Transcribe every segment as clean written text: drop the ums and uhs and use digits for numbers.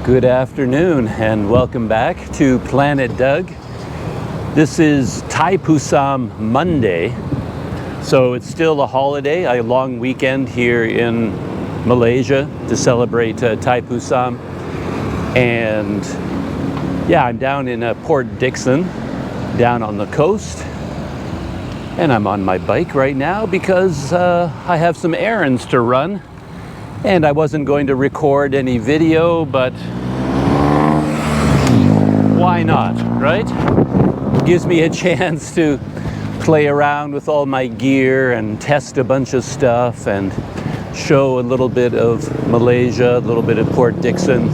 Good afternoon and welcome back to Planet Doug. This is Thaipusam Monday, so it's still a holiday, a long weekend here in Malaysia to celebrate Thaipusam. And yeah, I'm down in Port Dickson, down on the coast, and I'm on my bike right now because I have some errands to run. And I wasn't going to record any video, but why not, right? Gives me a chance to play around with all my gear and test a bunch of stuff and show a little bit of Malaysia, a little bit of Port Dickson.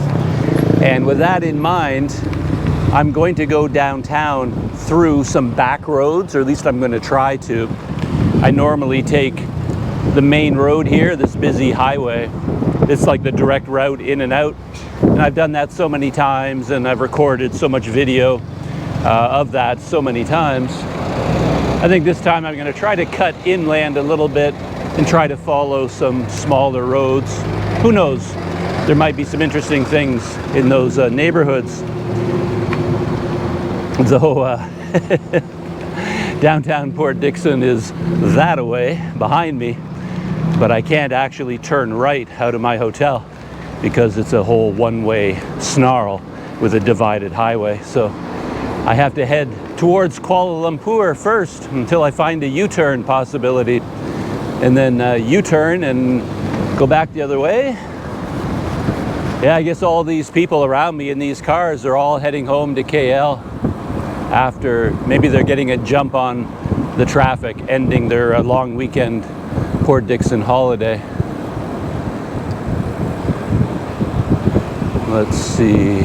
And with that in mind, I'm going to go downtown through some back roads, or at least I'm going to try to. I normally take the main road here, this busy highway. It's like the direct route in and out, and I've done that so many times, and I've recorded so much video of that so many times. I think this time I'm going to try to cut inland a little bit and try to follow some smaller roads. Who knows, there might be some interesting things in those neighborhoods. Though downtown Port Dickson is that away behind me, but I can't actually turn right out of my hotel because it's a whole one-way snarl with a divided highway. So I have to head towards Kuala Lumpur first until I find a U-turn possibility, and then U-turn and go back the other way. Yeah, I guess all these people around me in these cars are all heading home to KL after maybe they're getting a jump on the traffic, ending their long weekend Port Dickson holiday. Let's see.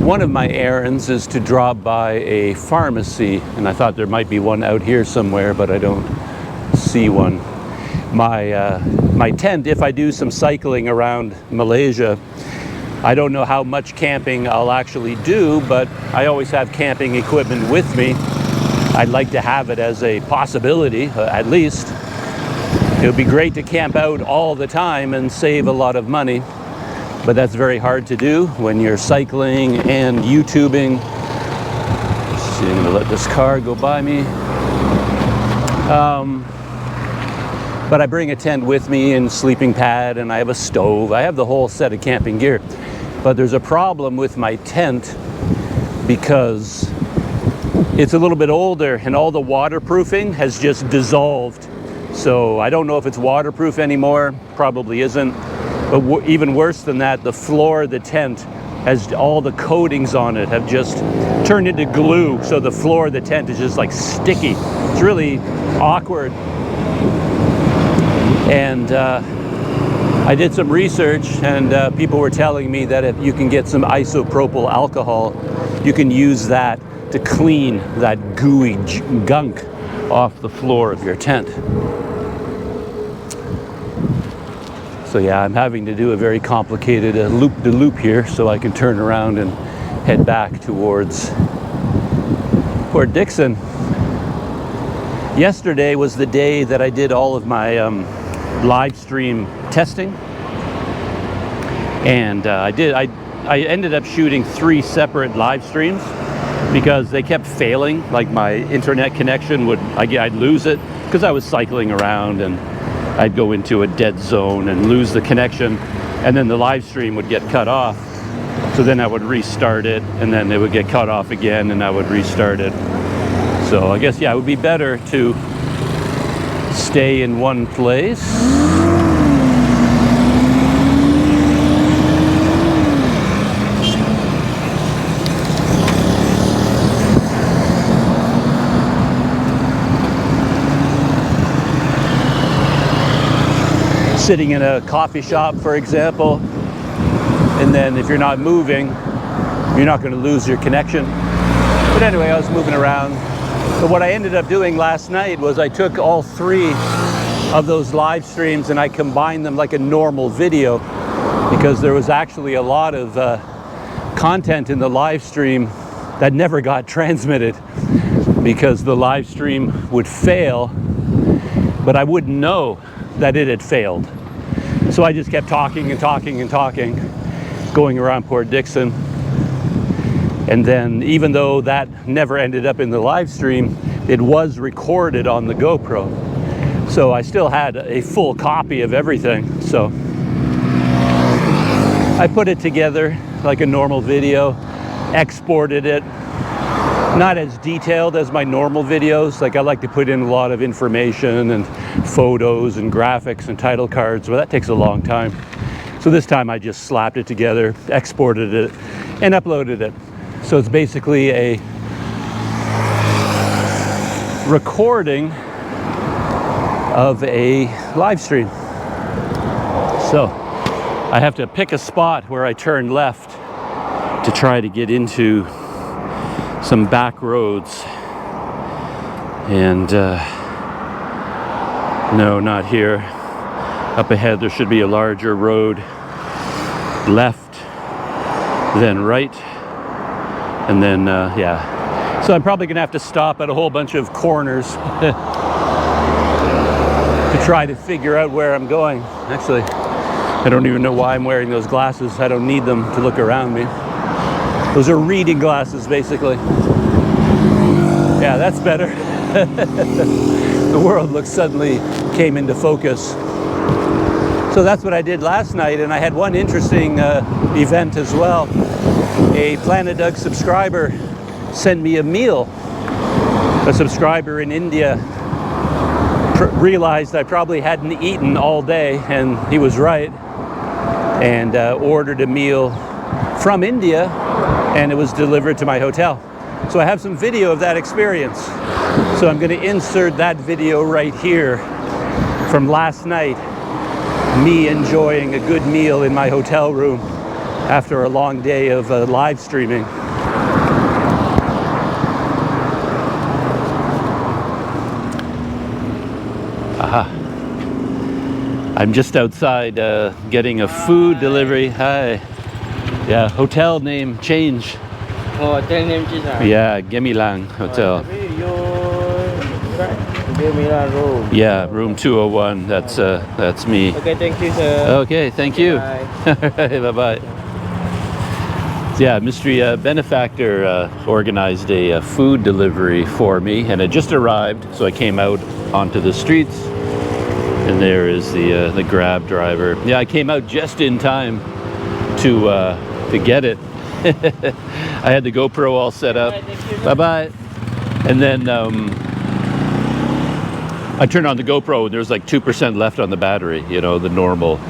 One of my errands is to drop by a pharmacy, and I thought there might be one out here somewhere, but I don't see one. My tent, if I do some cycling around Malaysia, I don't know how much camping I'll actually do, but I always have camping equipment with me. I'd like to have it as a possibility, at least. It would be great to camp out all the time and save a lot of money, but that's very hard to do when you're cycling and YouTubing. Let's see, I'm gonna let this car go by me. But I bring a tent with me and sleeping pad, and I have a stove. I have the whole set of camping gear. But there's a problem with my tent because it's a little bit older and all the waterproofing has just dissolved. So I don't know if it's waterproof anymore, probably isn't. But even worse than that, the floor of the tent has all the coatings on it have just turned into glue. So the floor of the tent is just like sticky. It's really awkward. And I did some research, and people were telling me that if you can get some isopropyl alcohol, you can use that to clean that gooey gunk off the floor of your tent. So yeah, I'm having to do a very complicated loop-de-loop here so I can turn around and head back towards Port Dickson. Yesterday was the day that I did all of my live stream testing, and I ended up shooting 3 separate live streams because they kept failing. Like my internet connection I'd lose it because I was cycling around, and I'd go into a dead zone and lose the connection, and then the live stream would get cut off. So then I would restart it, and then it would get cut off again, and I would restart it. So I guess, yeah, it would be better to stay in one place. Sitting in a coffee shop, for example, and then if you're not moving, you're not going to lose your connection. But anyway, I was moving around. But what I ended up doing last night was I took all 3 of those live streams and I combined them like a normal video, because there was actually a lot of content in the live stream that never got transmitted because the live stream would fail, but I wouldn't know that it had failed. So I just kept talking and talking and talking. going around Port Dickson. And then, even though that never ended up in the live stream, it was recorded on the GoPro. So I still had a full copy of everything. So I put it together like a normal video, exported it. Not as detailed as my normal videos. Like, I like to put in a lot of information and photos and graphics and title cards. Well, that takes a long time. So this time I just slapped it together, exported it, and uploaded it. So it's basically a recording of a live stream. So I have to pick a spot where I turn left to try to get into some back roads. And no, not here. Up ahead there should be a larger road, left, then right, and then yeah. So I'm probably gonna have to stop at a whole bunch of corners to try to figure out where I'm going. Actually, I don't even know why I'm wearing those glasses. I don't need them to look around me. Those are reading glasses, basically. Yeah, that's better. The world suddenly came into focus. So that's what I did last night, and I had one interesting event as well. A Planet Doug subscriber sent me a meal. A subscriber in India realized I probably hadn't eaten all day, and he was right, and ordered a meal from India, and it was delivered to my hotel. So I have some video of that experience. So I'm going to insert that video right here from last night. Me enjoying a good meal in my hotel room after a long day of live streaming. Aha. I'm just outside getting a food delivery. Hi. Yeah, hotel name change. Oh, hotel name change. Yeah, Gemilang Hotel. Room. Yeah, room 201. That's me. Okay, thank you, sir. Okay, thank you. Bye-bye. Yeah, mystery benefactor organized a food delivery for me, and it just arrived, so I came out onto the streets, and there is the Grab driver. Yeah, I came out just in time to get it. I had the GoPro all set up. Bye-bye. And then I turned on the GoPro, and there's like 2% left on the battery. You know, the normal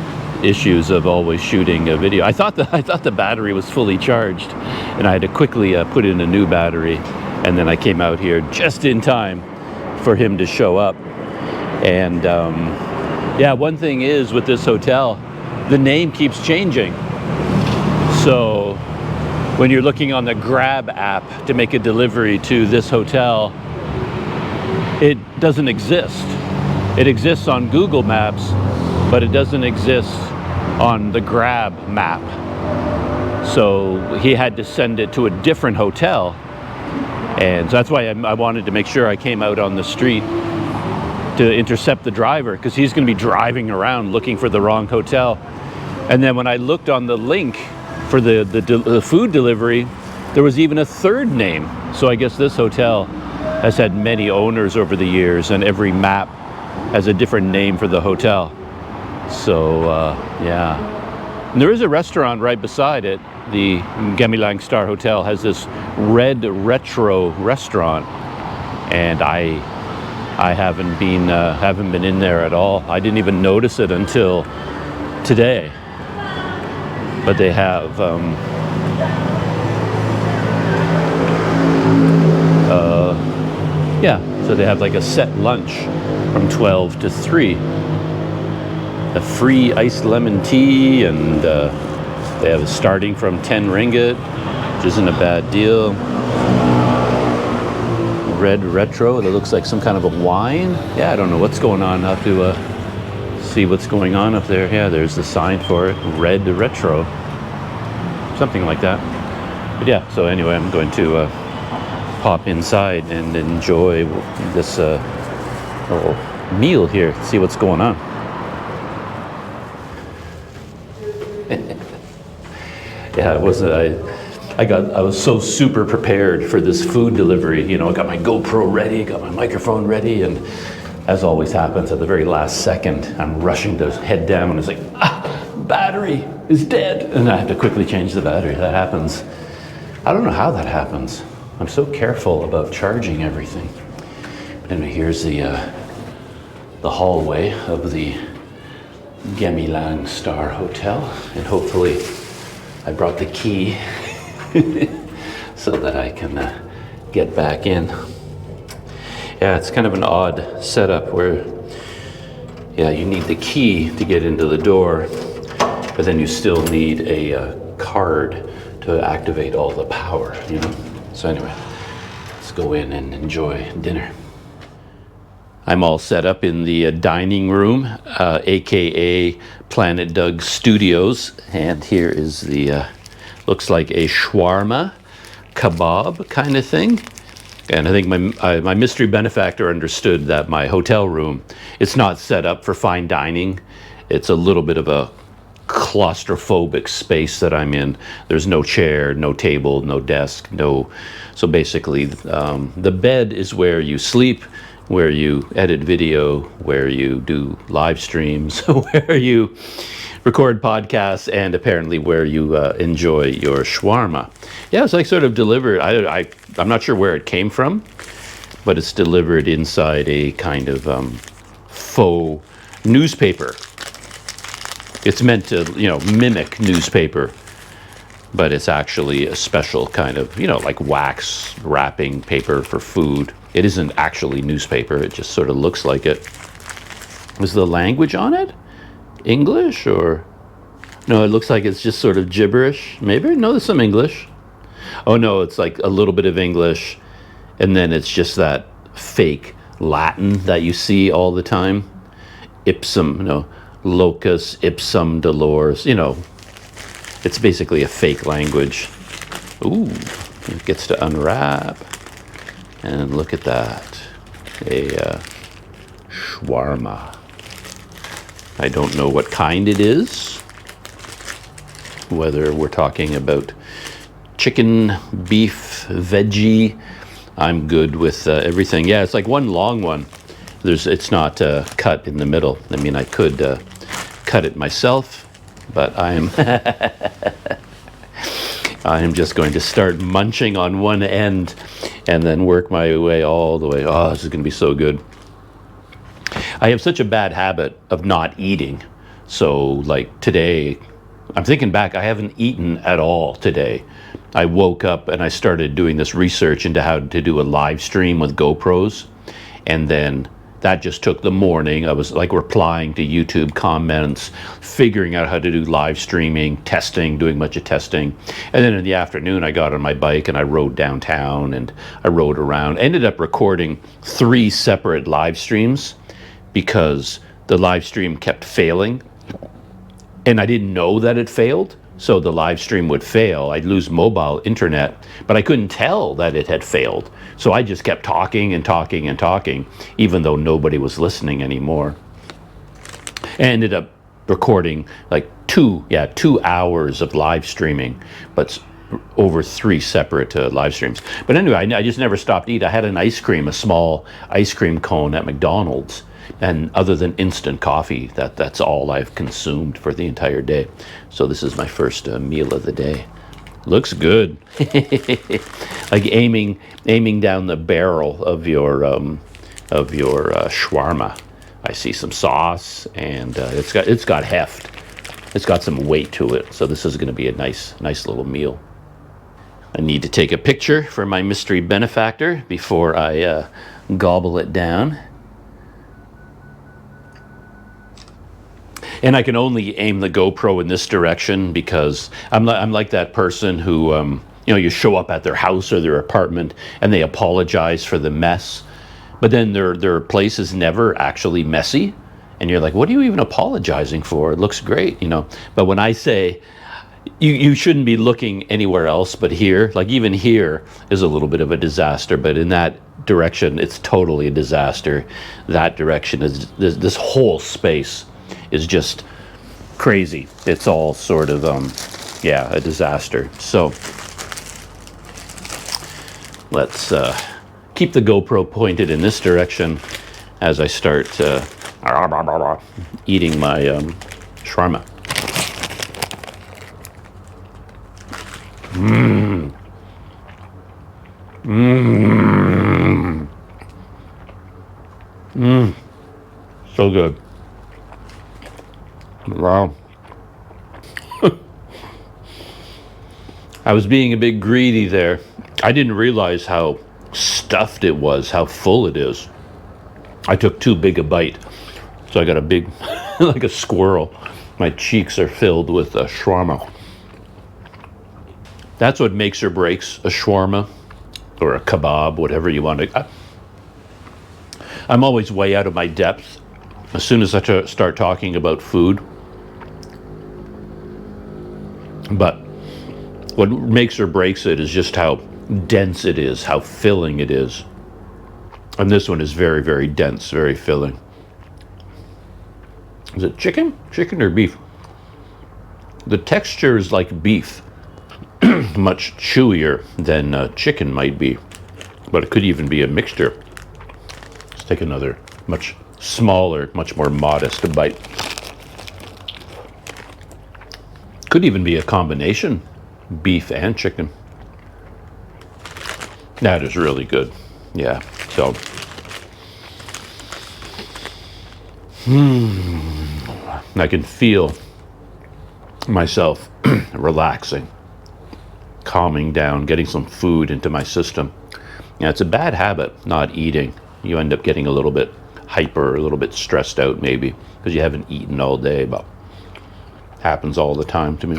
issues of always shooting a video. I thought the battery was fully charged, and I had to quickly put in a new battery, and then I came out here just in time for him to show up. And yeah, one thing is with this hotel, the name keeps changing. So when you're looking on the Grab app to make a delivery to this hotel, it doesn't exist. It exists on Google Maps, but it doesn't exist on the Grab map. So he had to send it to a different hotel. And so that's why I wanted to make sure I came out on the street to intercept the driver, because he's going to be driving around looking for the wrong hotel. And then when I looked on the link for the food delivery, there was even a third name. So I guess this hotel has had many owners over the years, and every map has a different name for the hotel. So yeah, and there is a restaurant right beside it. The Gemilang Star Hotel has this red retro restaurant, and I haven't been in there at all. I didn't even notice it until today. But they have yeah, so they have like a set lunch from 12 to 3. A free iced lemon tea, and they have starting from 10 ringgit, which isn't a bad deal. Red retro, it looks like some kind of a wine. Yeah, I don't know what's going on. I'll have to see what's going on up there. Yeah, there's the sign for it, red retro, something like that. But yeah, so anyway, I'm going to pop inside and enjoy this little meal here, see what's going on. Yeah, it wasn't. I was so super prepared for this food delivery. You know, I got my GoPro ready, got my microphone ready, and as always happens, at the very last second, I'm rushing to head down, and it's like, battery is dead, and I have to quickly change the battery. That happens. I don't know how that happens. I'm so careful about charging everything. Anyway, here's the hallway of the Gemilang Star Hotel, and hopefully I brought the key so that I can get back in. Yeah, it's kind of an odd setup where, yeah, you need the key to get into the door, but then you still need a card to activate all the power, you know? So anyway, let's go in and enjoy dinner. I'm all set up in the dining room, aka Planet Doug Studios, and here is the looks like a shawarma kebab kind of thing. And I think my mystery benefactor understood that my hotel room, it's not set up for fine dining. It's a little bit of a claustrophobic space that I'm in. There's no chair, no table, no desk, so basically the bed is where you sleep, where you edit video, where you do live streams, where you record podcasts, and apparently where you enjoy your shawarma. Yeah, it's like sort of delivered. I'm not sure where it came from, but it's delivered inside a kind of faux newspaper. It's meant to, you know, mimic newspaper, but it's actually a special kind of, you know, like wax wrapping paper for food. It isn't actually newspaper. It just sort of looks like it. Was the language on it English or? No, it looks like it's just sort of gibberish. Maybe? No, there's some English. Oh no, it's like a little bit of English, and then it's just that fake Latin that you see all the time. Ipsum, you know, locus ipsum dolores, you know. It's basically a fake language. Ooh, it gets to unwrap. And look at that, a shawarma. I don't know what kind it is, whether we're talking about chicken, beef, veggie. I'm good with everything. Yeah, it's like one long one. It's not cut in the middle. I mean, I could cut it myself, but I'm just going to start munching on one end and then work my way all the way. Oh, this is going to be so good. I have such a bad habit of not eating. So like today, I'm thinking back, I haven't eaten at all today. I woke up and I started doing this research into how to do a live stream with GoPros. And then that just took the morning. I was like replying to YouTube comments, figuring out how to do live streaming, testing, doing a bunch of testing. And then in the afternoon, I got on my bike and I rode downtown and I rode around. Ended up recording 3 separate live streams because the live stream kept failing. And I didn't know that it failed. So the live stream would fail. I'd lose mobile internet, but I couldn't tell that it had failed. So I just kept talking and talking and talking, even though nobody was listening anymore. I ended up recording like 2 hours of live streaming, but over 3 separate live streams. But anyway, I just never stopped eating. I had an ice cream, a small ice cream cone at McDonald's. And other than instant coffee, that's all I've consumed for the entire day. So this is my first meal of the day. Looks good. Like aiming down the barrel of your shawarma. I see some sauce, and it's got heft. It's got some weight to it. So this is going to be a nice little meal. I need to take a picture for my mystery benefactor before I gobble it down. And I can only aim the GoPro in this direction because I'm like that person who, you show up at their house or their apartment and they apologize for the mess, but then their place is never actually messy. And you're like, what are you even apologizing for? It looks great, But when I say, you shouldn't be looking anywhere else but here, like even here is a little bit of a disaster, but in that direction, it's totally a disaster. That direction is, this whole space is just crazy. It's all sort of yeah, a disaster. So let's keep the GoPro pointed in this direction as I start eating my shawarma. So good. Wow. I was being a bit greedy there. I didn't realize how stuffed it was, how full it is. I took too big a bite, so I got a big, like a squirrel. My cheeks are filled with shawarma. That's what makes or breaks a shawarma or a kebab, whatever you want to. I'm always way out of my depth as soon as I start talking about food. But what makes or breaks it is just how dense it is, how filling it is. And this one is very, very dense, very filling. Is it chicken? Chicken or beef? The texture is like beef. Much chewier than chicken might be. But it could even be a mixture. Let's take another much smaller, much more modest bite. Could even be a combination, beef and chicken. That is really good. Yeah, so. I can feel myself relaxing, calming down, getting some food into my system. Yeah, it's a bad habit, not eating. You end up getting a little bit hyper, a little bit stressed out maybe, because you haven't eaten all day, but happens all the time to me.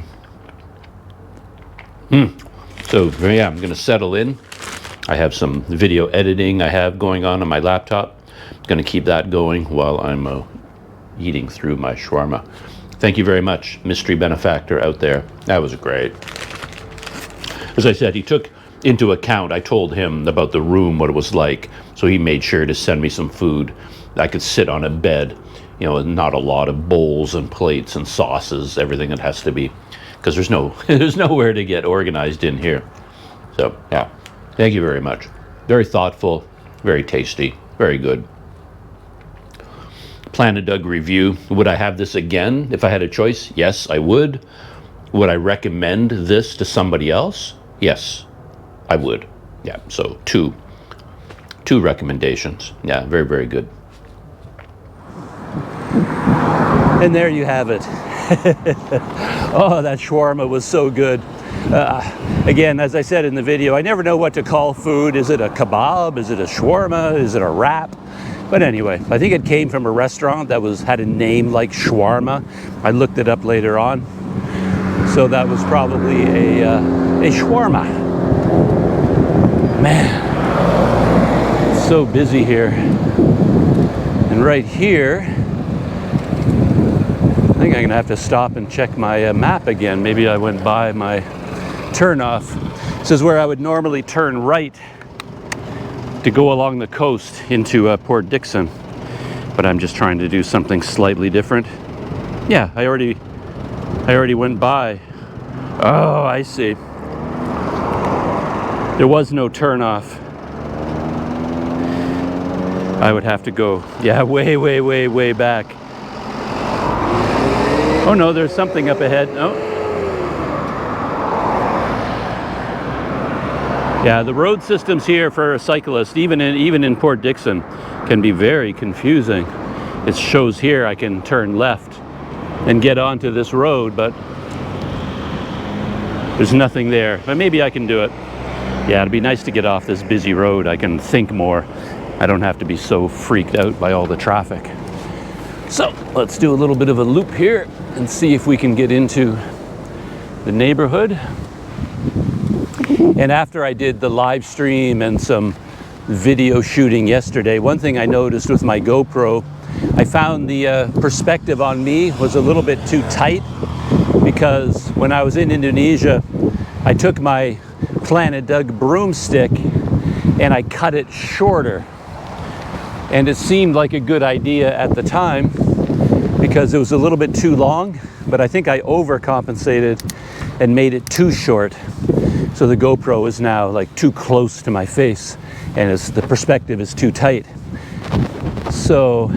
So yeah, I'm gonna settle in. I have some video editing I have going on my laptop. I'm gonna keep that going while I'm eating through my shawarma. Thank you very much, mystery benefactor out there. That was great. As I said, he took into account, I told him about the room, what it was like, so he made sure to send me some food. I could sit on a bed, you know, not a lot of bowls and plates and sauces, everything that has to be, because there's nowhere to get organized in here. So yeah, thank you very much. Very thoughtful, very tasty, very good. Planet Doug review. Would I have this again if I had a choice? Yes, I would. Would I recommend this to somebody else? Yes, I would. Yeah, so two recommendations. Yeah, very, very good. And there you have it. Oh, that shawarma was so good. Again, as I said in the video, I never know what to call food. Is it a kebab? Is it a shawarma? Is it a wrap? But anyway, I think it came from a restaurant that had a name like shawarma. I looked it up later on. So that was probably a shawarma. Man, it's so busy here. And right here, I think I'm gonna have to stop and check my map again. Maybe I went by my turnoff. This is where I would normally turn right to go along the coast into Port Dickson, but I'm just trying to do something slightly different. Yeah, I already went by. Oh, I see. There was no turnoff. I would have to go, yeah, way, way, way, way back. Oh no, there's something up ahead. No. Yeah, the road systems here for a cyclist, even in Port Dickson, can be very confusing. It shows here I can turn left and get onto this road, but there's nothing there. But maybe I can do it. Yeah, it'd be nice to get off this busy road. I can think more. I don't have to be so freaked out by all the traffic. So let's do a little bit of a loop here and see if we can get into the neighborhood. And after I did the live stream and some video shooting yesterday, one thing I noticed with my GoPro, I found the perspective on me was a little bit too tight, because when I was in Indonesia, I took my Planet Doug broomstick and I cut it shorter. And it seemed like a good idea at the time because it was a little bit too long, but I think I overcompensated and made it too short. So the GoPro is now like too close to my face, and the perspective is too tight. So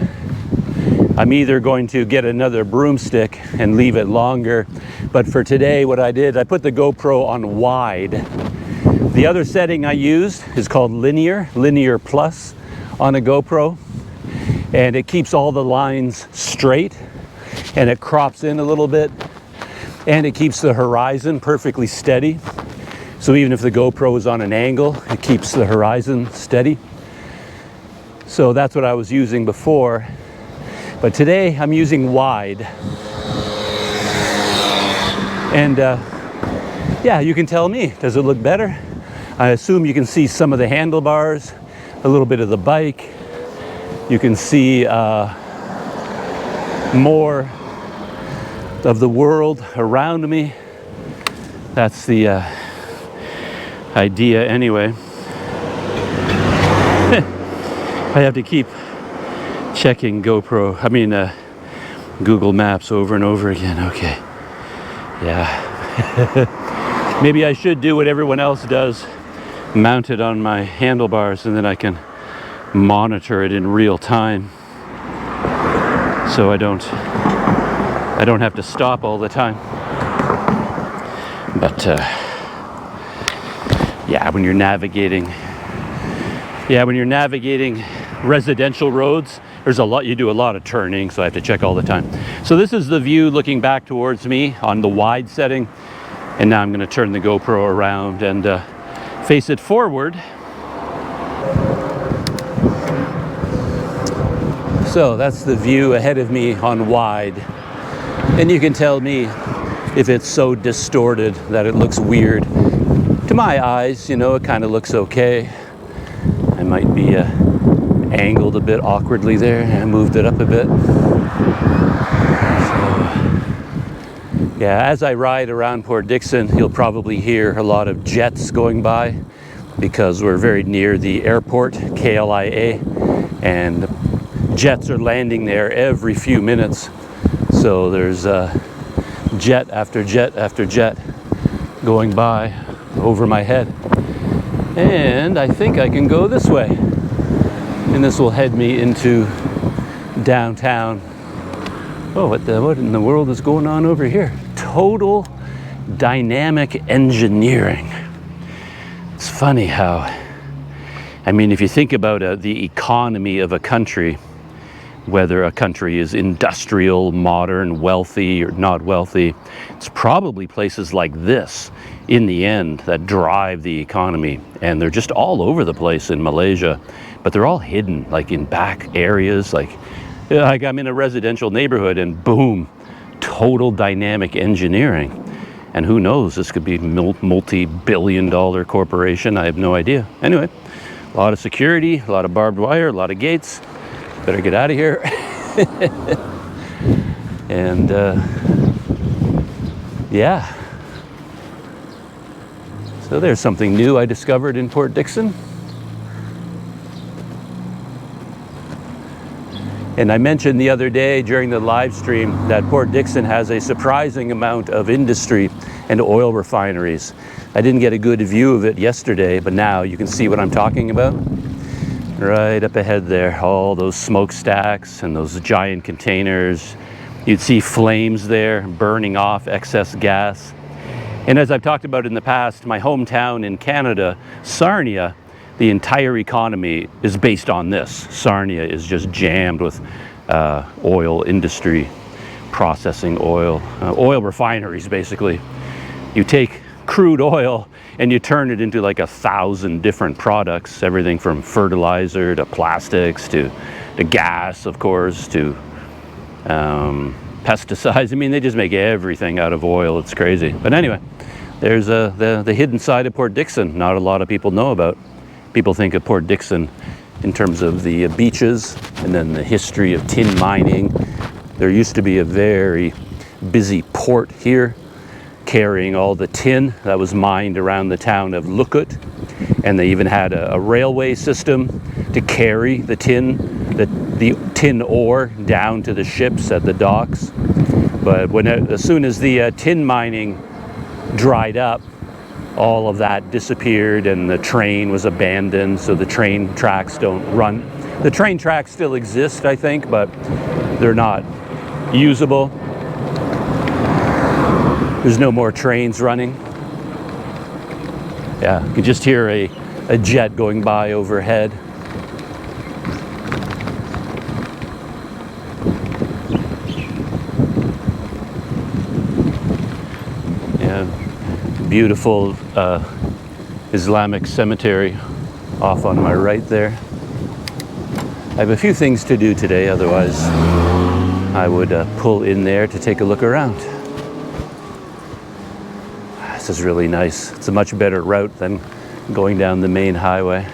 I'm either going to get another broomstick and leave it longer, but for today what I did, I put the GoPro on wide. The other setting I used is called Linear Plus on a GoPro, and it keeps all the lines straight, and it crops in a little bit, and it keeps the horizon perfectly steady. So even if the GoPro is on an angle, it keeps the horizon steady. So that's what I was using before. But today I'm using wide. And yeah, you can tell me, does it look better? I assume you can see some of the handlebars, a little bit of the bike. You can see more of the world around me. That's the idea anyway. I have to keep checking Google Maps over and over again. Okay, yeah. Maybe I should do what everyone else does, mount it on my handlebars, and then I can monitor it in real time, so I don't have to stop all the time. But yeah, when you're navigating residential roads, you do a lot of turning, so I have to check all the time. So this is the view looking back towards me on the wide setting, and now I'm going to turn the GoPro around and face it forward. So that's the view ahead of me on wide, and you can tell me if it's so distorted that it looks weird. To my eyes, it kind of looks okay. I might be angled a bit awkwardly there, and I moved it up a bit. So, yeah, as I ride around Port Dickson, you'll probably hear a lot of jets going by because we're very near the airport, KLIA, and jets are landing there every few minutes. So there's jet after jet after jet going by over my head. And I think I can go this way. And this will head me into downtown. Oh, what in the world is going on over here? Total dynamic engineering. It's funny how, if you think about the economy of a country, whether a country is industrial, modern, wealthy, or not wealthy, it's probably places like this in the end that drive the economy. And they're just all over the place in Malaysia, but they're all hidden, like in back areas. Like I'm in a residential neighborhood and boom, total dynamic engineering. And who knows, this could be a multi-billion-dollar corporation. I have no idea. Anyway, a lot of security, a lot of barbed wire, a lot of gates. Better get out of here. And yeah. So there's something new I discovered in Port Dickson. And I mentioned the other day during the live stream that Port Dickson has a surprising amount of industry and oil refineries. I didn't get a good view of it yesterday, but now you can see what I'm talking about. Right up ahead there, all those smokestacks and those giant containers. You'd see flames there burning off excess gas. And as I've talked about in the past, my hometown in Canada, Sarnia, the entire economy is based on this. Sarnia is just jammed with oil industry, processing oil, oil refineries basically. You take crude oil and you turn it into like 1,000 different products, everything from fertilizer to plastics to gas, of course, to pesticides. They just make everything out of oil. It's crazy. But anyway, there's the hidden side of Port Dickson not a lot of people know about. People think of Port Dickson in terms of the beaches and then the history of tin mining. There used to be a very busy port here, carrying all the tin that was mined around the town of Lukut, and they even had a railway system to carry the tin ore down to the ships at the docks. But as soon as the tin mining dried up, all of that disappeared and the train was abandoned, so the train tracks don't run. The train tracks still exist, I think, but they're not usable. There's no more trains running. Yeah, you can just hear a jet going by overhead. Yeah, beautiful Islamic cemetery off on my right there. I have a few things to do today, otherwise I would pull in there to take a look around. This is really nice. It's a much better route than going down the main highway.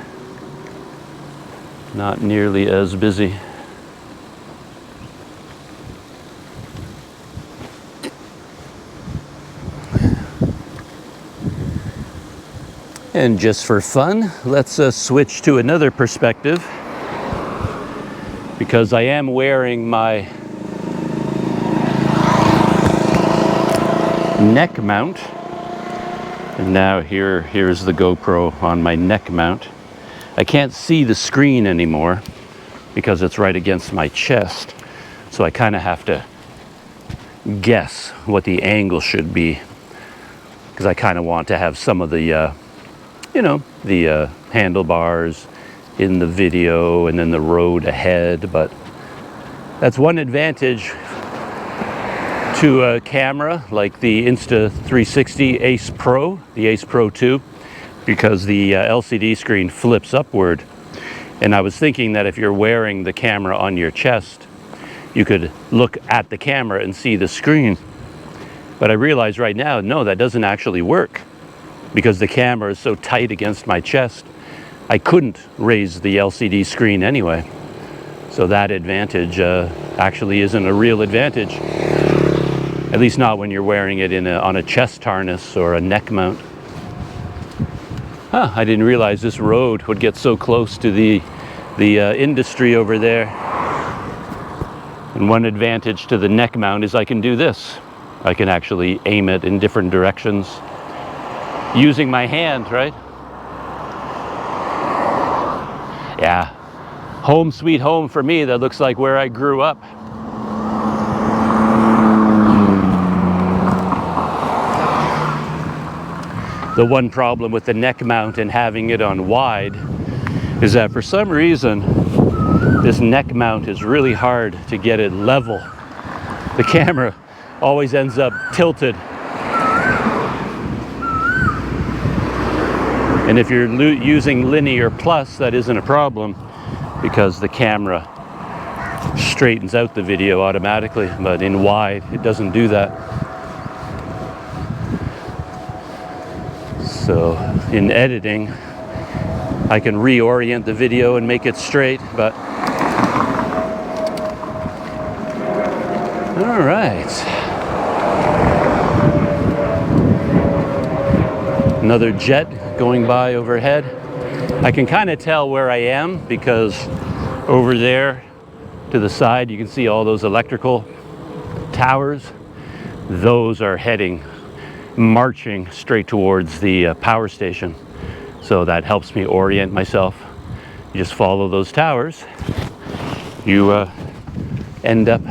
Not nearly as busy. And just for fun, let's switch to another perspective, because I am wearing my neck mount. And now here's the GoPro on my neck mount. I can't see the screen anymore because it's right against my chest. So I kind of have to guess what the angle should be, because I kind of want to have some of the the handlebars in the video and then the road ahead. But that's one advantage to a camera like the Insta360 Ace Pro, the Ace Pro 2, because the LCD screen flips upward. And I was thinking that if you're wearing the camera on your chest, you could look at the camera and see the screen. But I realize right now, no, that doesn't actually work, because the camera is so tight against my chest. I couldn't raise the LCD screen anyway. So that advantage actually isn't a real advantage. At least not when you're wearing it on a chest harness or a neck mount. Huh, I didn't realize this road would get so close to the industry over there. And one advantage to the neck mount is I can do this. I can actually aim it in different directions using my hand, right? Yeah, home sweet home for me. That looks like where I grew up. The one problem with the neck mount and having it on wide is that for some reason this neck mount is really hard to get it level. The camera always ends up tilted. And if you're using linear plus, that isn't a problem, because the camera straightens out the video automatically. But in wide, it doesn't do that. So in editing, I can reorient the video and make it straight, but all right. Another jet going by overhead. I can kind of tell where I am, because over there to the side you can see all those electrical towers. Those are marching straight towards the power station. So that helps me orient myself. You just follow those towers, you end up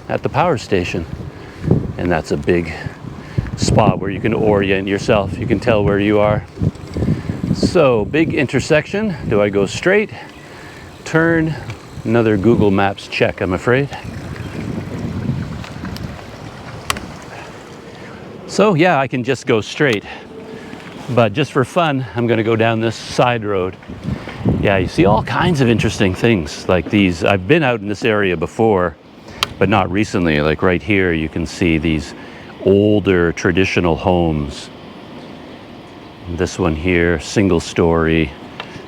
at the power station. And that's a big spot where you can orient yourself. You can tell where you are. So, big intersection. Do I go straight? Turn? Another Google Maps check, I'm afraid. So, yeah, I can just go straight. But just for fun, I'm going to go down this side road. Yeah, you see all kinds of interesting things like these. I've been out in this area before, but not recently. Like right here, you can see these older traditional homes. This one here, single story,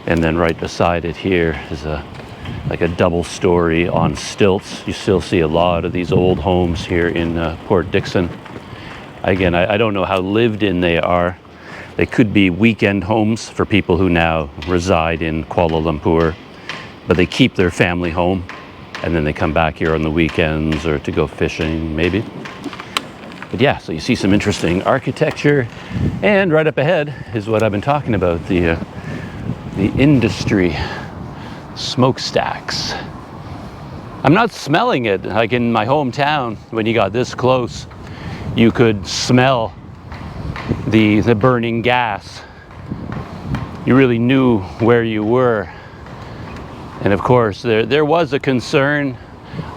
and then right beside it here is like a double story on stilts. You still see a lot of these old homes here in Port Dickson. Again, I don't know how lived in they are. They could be weekend homes for people who now reside in Kuala Lumpur, but they keep their family home and then they come back here on the weekends or to go fishing maybe. But yeah, so you see some interesting architecture, and right up ahead is what I've been talking about, the industry smokestacks. I'm not smelling it like in my hometown. When you got this close, you could smell the burning gas. You really knew where you were. And of course, there was a concern.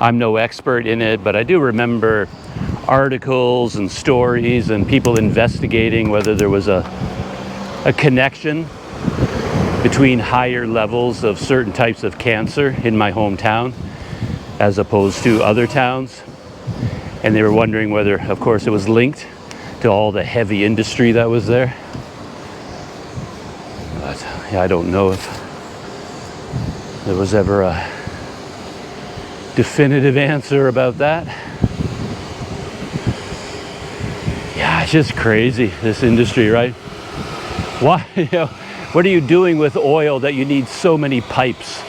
I'm no expert in it, but I do remember articles and stories and people investigating whether there was a connection between higher levels of certain types of cancer in my hometown as opposed to other towns. And they were wondering whether, of course, it was linked to all the heavy industry that was there. But yeah, I don't know if there was ever a definitive answer about that. Yeah, it's just crazy, this industry, right? Why, you know, what are you doing with oil that you need so many pipes?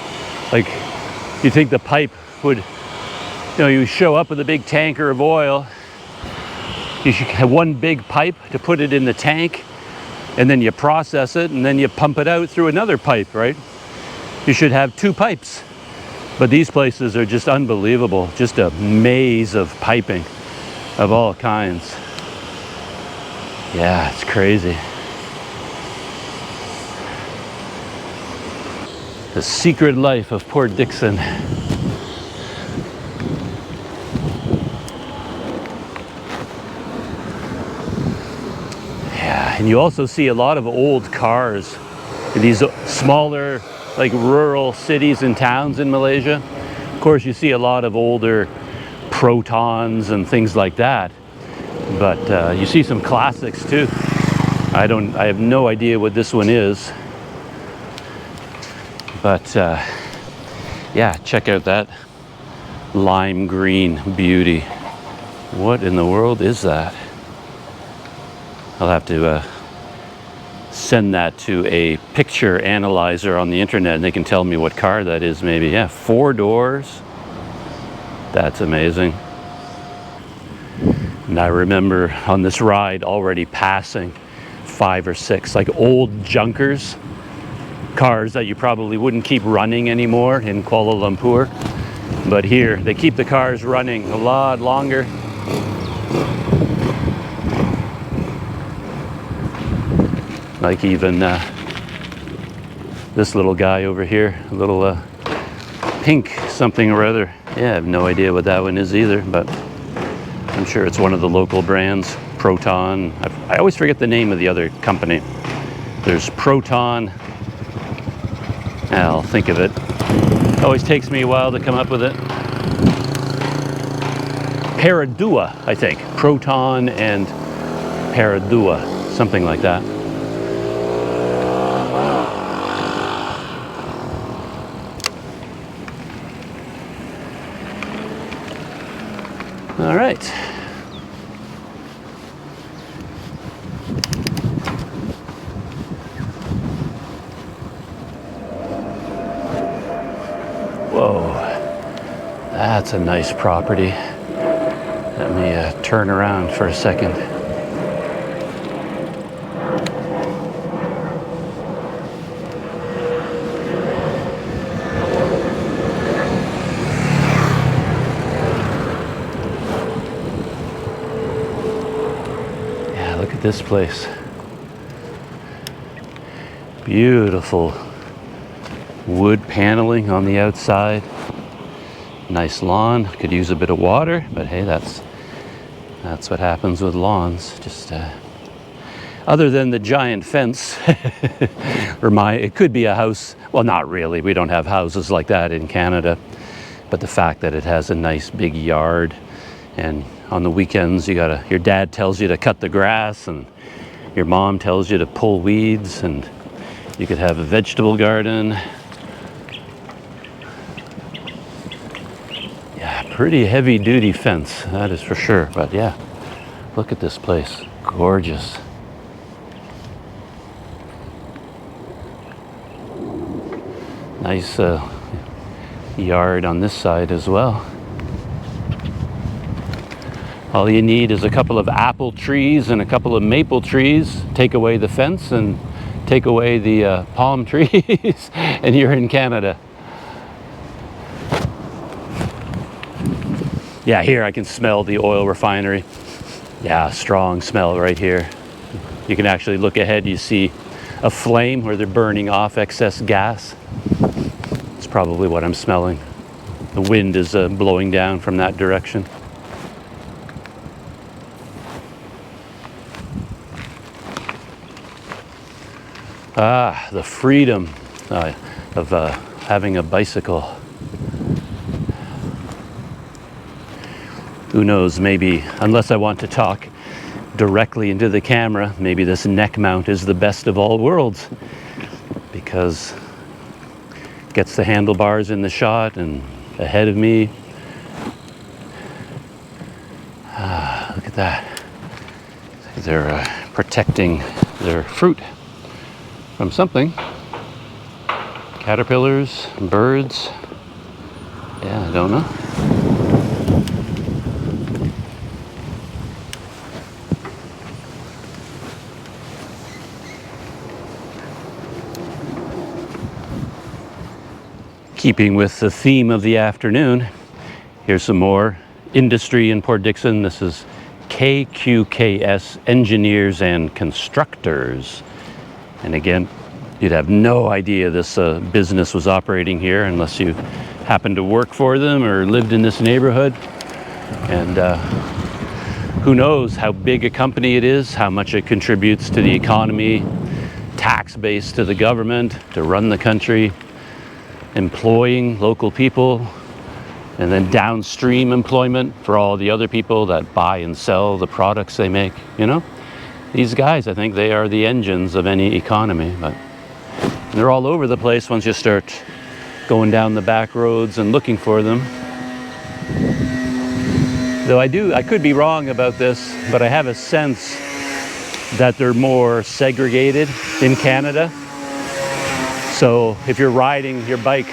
Like, you think the pipe would, you know, you show up with a big tanker of oil, you should have one big pipe to put it in the tank, and then you process it, and then you pump it out through another pipe, right? You should have two pipes. But these places are just unbelievable, just a maze of piping of all kinds. Yeah, it's crazy. The secret life of Port Dickson. Yeah, and you also see a lot of old cars in these smaller, like rural cities and towns in Malaysia. Of course, you see a lot of older Protons and things like that. But you see some classics too. I have no idea what this one is. But yeah, check out that lime green beauty. What in the world is that? I'll have to send that to a picture analyzer on the internet and they can tell me what car that is maybe. Yeah, 4 doors. That's amazing. And I remember on this ride already passing 5 or 6 like old junkers, cars that you probably wouldn't keep running anymore in Kuala Lumpur. But here, they keep the cars running a lot longer. Like even this little guy over here, a little pink something or other. Yeah, I have no idea what that one is either, but I'm sure it's one of the local brands. Proton. I always forget the name of the other company. There's Proton. I'll think of it. It always takes me a while to come up with it. Paradua, I think. Proton and Paradua, something like that. All right. Whoa, that's a nice property. Let me turn around for a second. Yeah, look at this place. Beautiful wood paneling on the outside. Nice lawn. Could use a bit of water, but hey, that's what happens with lawns. Just other than the giant fence, it could be a house. Well, not really. We don't have houses like that in Canada. But the fact that it has a nice big yard, and on the weekends your dad tells you to cut the grass, and your mom tells you to pull weeds, and you could have a vegetable garden. Pretty heavy duty fence, that is for sure. But yeah, look at this place. Gorgeous. Nice yard on this side as well. All you need is a couple of apple trees and a couple of maple trees. Take away the fence and take away the palm trees and you're in Canada. Yeah, here I can smell the oil refinery. Yeah, strong smell right here. You can actually look ahead, you see a flame where they're burning off excess gas. It's probably what I'm smelling. The wind is blowing down from that direction. Ah, the freedom of having a bicycle. Who knows, maybe, unless I want to talk directly into the camera, maybe this neck mount is the best of all worlds because it gets the handlebars in the shot and ahead of me. Ah, look at that. They're protecting their fruit from something. Caterpillars, birds. Yeah, I don't know. Keeping with the theme of the afternoon, here's some more industry in Port Dickson. This is KQKS, Engineers and Constructors. And again, you'd have no idea this business was operating here unless you happened to work for them or lived in this neighborhood. And who knows how big a company it is, how much it contributes to the economy, tax base to the government, to run the country, employing local people, and then downstream employment for all the other people that buy and sell the products they make, you know? These guys, I think they are the engines of any economy, but they're all over the place once you start going down the back roads and looking for them. Though I could be wrong about this, but I have a sense that they're more segregated in Canada. So if you're riding your bike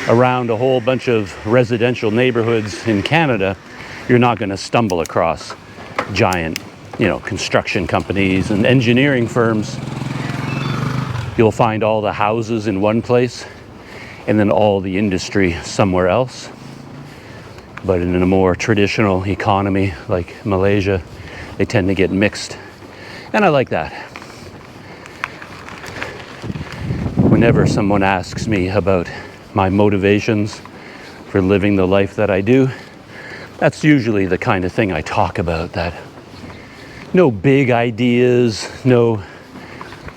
around a whole bunch of residential neighborhoods in Canada, you're not going to stumble across giant, construction companies and engineering firms. You'll find all the houses in one place and then all the industry somewhere else. But in a more traditional economy like Malaysia, they tend to get mixed. And I like that. Whenever someone asks me about my motivations for living the life that I do, that's usually the kind of thing I talk about. That no big ideas, no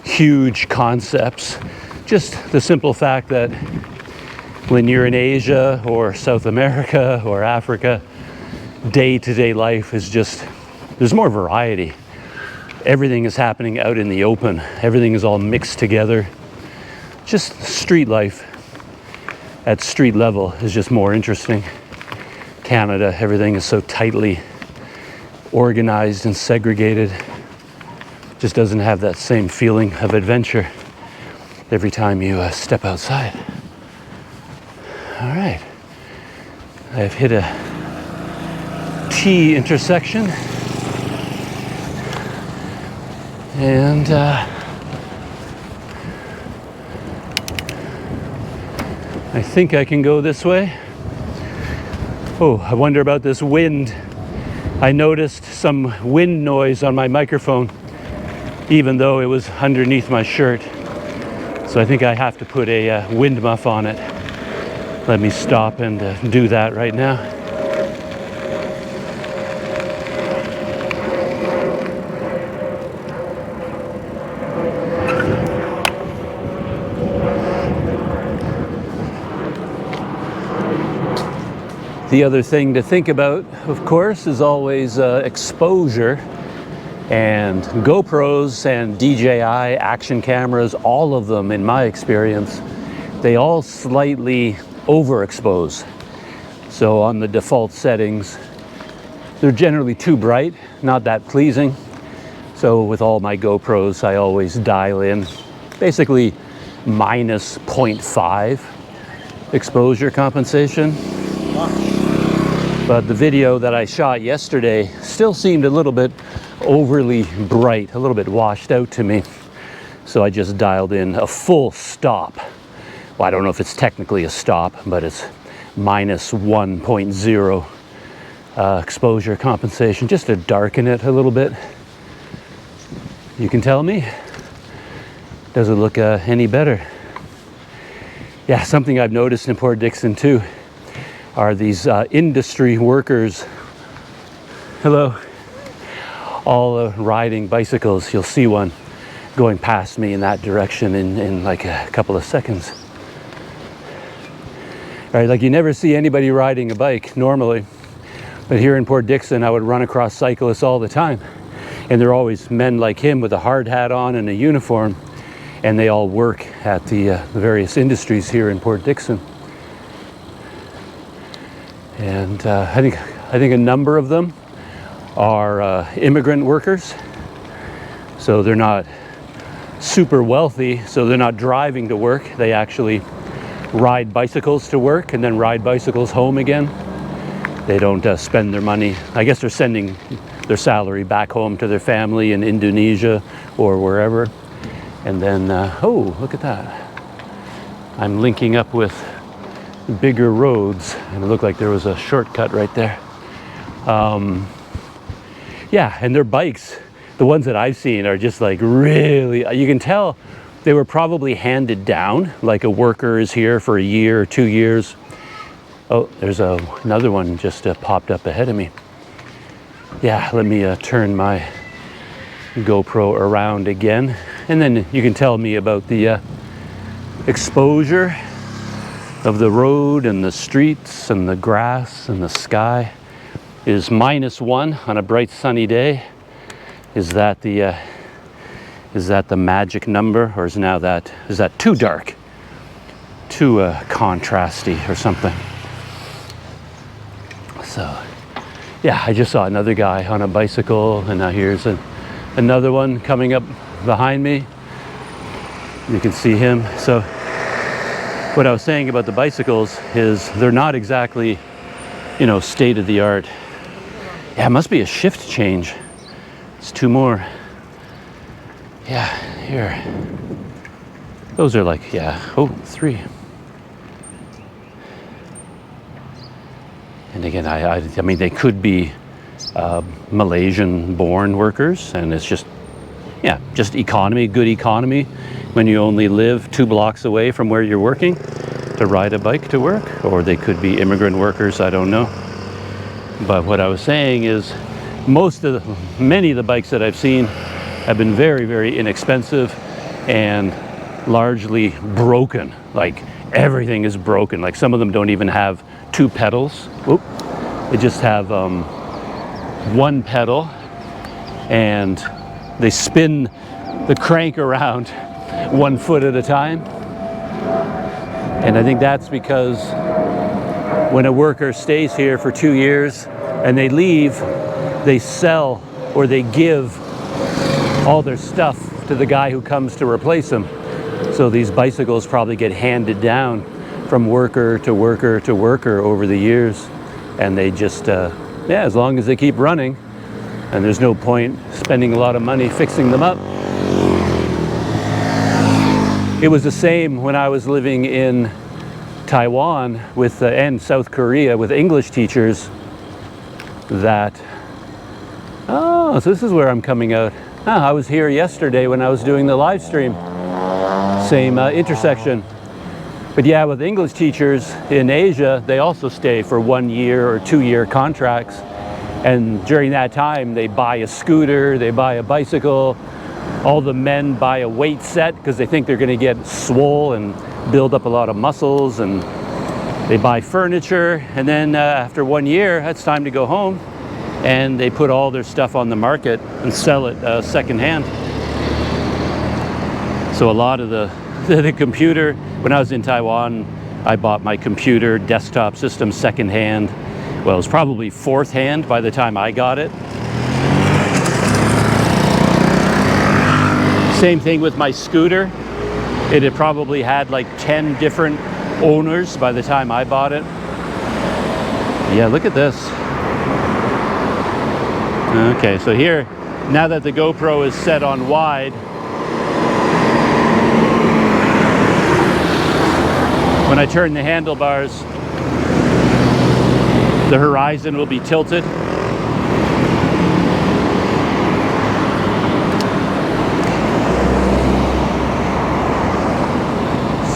huge concepts, just the simple fact that when you're in Asia or South America or Africa, day-to-day life is just, there's more variety. Everything is happening out in the open. Everything is all mixed together. Just street life at street level is just more interesting. Canada, everything is so tightly organized and segregated. Just doesn't have that same feeling of adventure every time you step outside. All right, I've hit a T intersection, and I think I can go this way. Oh, I wonder about this wind. I noticed some wind noise on my microphone, even though it was underneath my shirt. So I think I have to put a wind muff on it. Let me stop and do that right now. The other thing to think about, of course, is always exposure. And GoPros and DJI action cameras, all of them, in my experience, they all slightly overexpose. So on the default settings, they're generally too bright, not that pleasing. So with all my GoPros, I always dial in basically minus 0.5 exposure compensation. But the video that I shot yesterday still seemed a little bit overly bright, a little bit washed out to me. So I just dialed in a full stop. Well, I don't know if it's technically a stop, but it's minus 1.0 exposure compensation, just to darken it a little bit. You can tell me, does it look any better? Yeah, something I've noticed in Port Dickson too are these industry workers. Hello. All riding bicycles. You'll see one going past me in that direction in like a couple of seconds. Right, like you never see anybody riding a bike normally, but here in Port Dickson I would run across cyclists all the time, and they're always men like him with a hard hat on and a uniform, and they all work at the various industries here in Port Dickson. And I think a number of them are immigrant workers, so they're not super wealthy, so they're not driving to work. They actually ride bicycles to work and then ride bicycles home again. They don't spend their money. I guess they're sending their salary back home to their family in Indonesia or wherever. And then, oh, look at that. I'm linking up with bigger roads, and it looked like there was a shortcut right there. Yeah, and their bikes, the ones that I've seen, are just like really, you can tell they were probably handed down, like a worker is here for a year or 2 years. Oh, there's another one just popped up ahead of me. Yeah, let me turn my GoPro around again, and then you can tell me about the exposure of the road and the streets and the grass and the sky. Is -1 on a bright sunny day. Is that the magic number, or is that too dark, too contrasty or something? So yeah, I just saw another guy on a bicycle, and now here's another one coming up behind me. You can see him. So what I was saying about the bicycles is they're not exactly, you know, state of the art. Yeah, it must be a shift change. It's 2 more. Yeah, here. Those are like, yeah, oh, 3. And again, I mean, they could be Malaysian-born workers, and it's just, yeah, just economy, good economy, when you only live 2 blocks away from where you're working to ride a bike to work. Or they could be immigrant workers, I don't know. But what I was saying is many of the bikes that I've seen have been very, very inexpensive and largely broken. Like everything is broken. Like some of them don't even have 2 pedals. Oop. They just have 1 pedal, and they spin the crank around 1 foot at a time. And I think that's because when a worker stays here for 2 years and they leave, they sell or they give all their stuff to the guy who comes to replace them. So these bicycles probably get handed down from worker to worker to worker over the years. And they just, yeah, as long as they keep running, and there's no point spending a lot of money fixing them up. It was the same when I was living in Taiwan with and South Korea with English teachers. That, oh, so this is where I'm coming out. I was here yesterday when I was doing the live stream. Same intersection. But yeah, with English teachers in Asia, they also stay for 1 year or 2 year contracts. And during that time, they buy a scooter, they buy a bicycle. All the men buy a weight set because they think they're going to get swole and build up a lot of muscles. And they buy furniture. And then after 1 year, it's time to go home. And they put all their stuff on the market and sell it secondhand. So a lot of the computer, when I was in Taiwan, I bought my computer desktop system secondhand. Well, it was probably 4th hand by the time I got it. Same thing with my scooter. It had probably had like 10 different owners by the time I bought it. Yeah, look at this. Okay, so here, now that the GoPro is set on wide, when I turn the handlebars, the horizon will be tilted.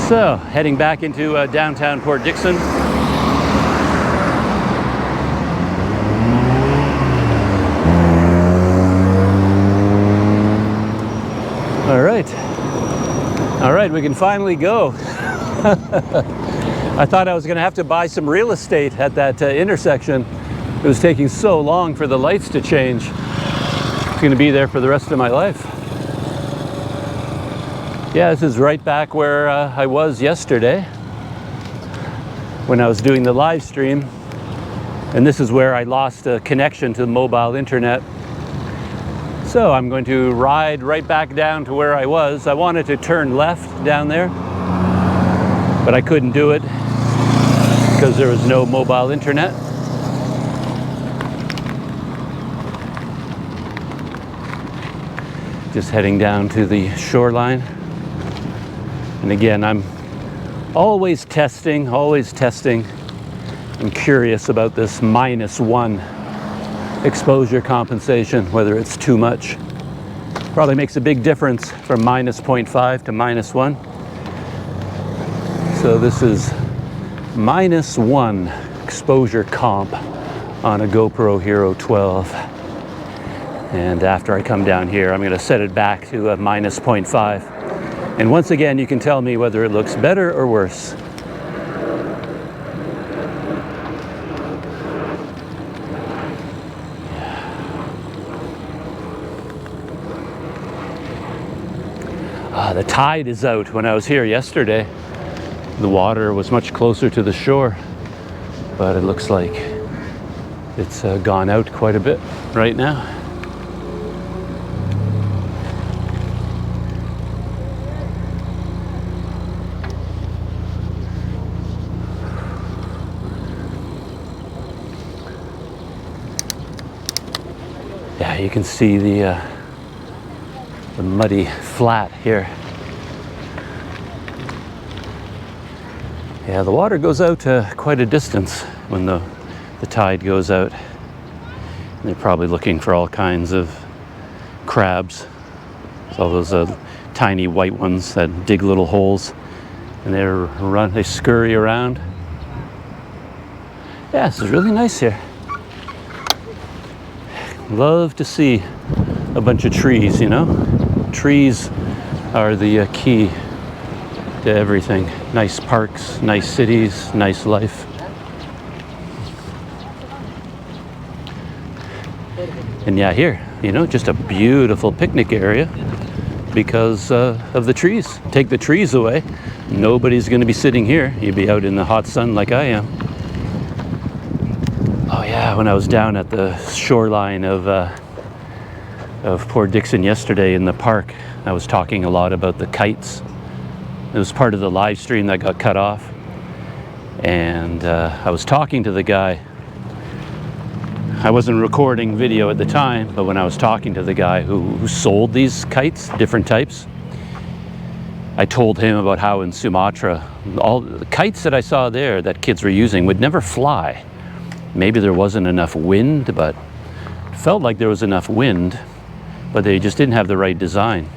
So, heading back into downtown Port Dickson. All right, we can finally go. I thought I was going to have to buy some real estate at that intersection. It was taking so long for the lights to change. It's going to be there for the rest of my life. Yeah, this is right back where I was yesterday when I was doing the live stream. And this is where I lost a connection to the mobile internet. So I'm going to ride right back down to where I was. I wanted to turn left down there, but I couldn't do it because there was no mobile internet. Just heading down to the shoreline. And again, I'm always testing. I'm curious about this -1 exposure compensation, whether it's too much. Probably makes a big difference from -0.5 to -1. So this is -1 exposure comp on a GoPro Hero 12. And after I come down here, I'm going to set it back to a -0.5. And once again, you can tell me whether it looks better or worse. The tide is out. When I was here yesterday, the water was much closer to the shore, but it looks like it's gone out quite a bit right now. Yeah, you can see the muddy flat here. Yeah, the water goes out quite a distance when the tide goes out. And they're probably looking for all kinds of crabs. It's all those tiny white ones that dig little holes, and they scurry around. Yeah, this is really nice here. Love to see a bunch of trees, you know? Trees are the key to everything. Nice parks, nice cities, nice life. And yeah, here, you know, just a beautiful picnic area because of the trees. Take the trees away, nobody's going to be sitting here. You'd be out in the hot sun like I am. Oh yeah, when I was down at the shoreline of Port Dickson yesterday in the park, I was talking a lot about the kites. It was part of the live stream that got cut off. And I was talking to the guy. I wasn't recording video at the time, but when I was talking to the guy who sold these kites, different types, I told him about how in Sumatra, all the kites that I saw there that kids were using would never fly. Maybe there wasn't enough wind, but it felt like there was enough wind, but they just didn't have the right design.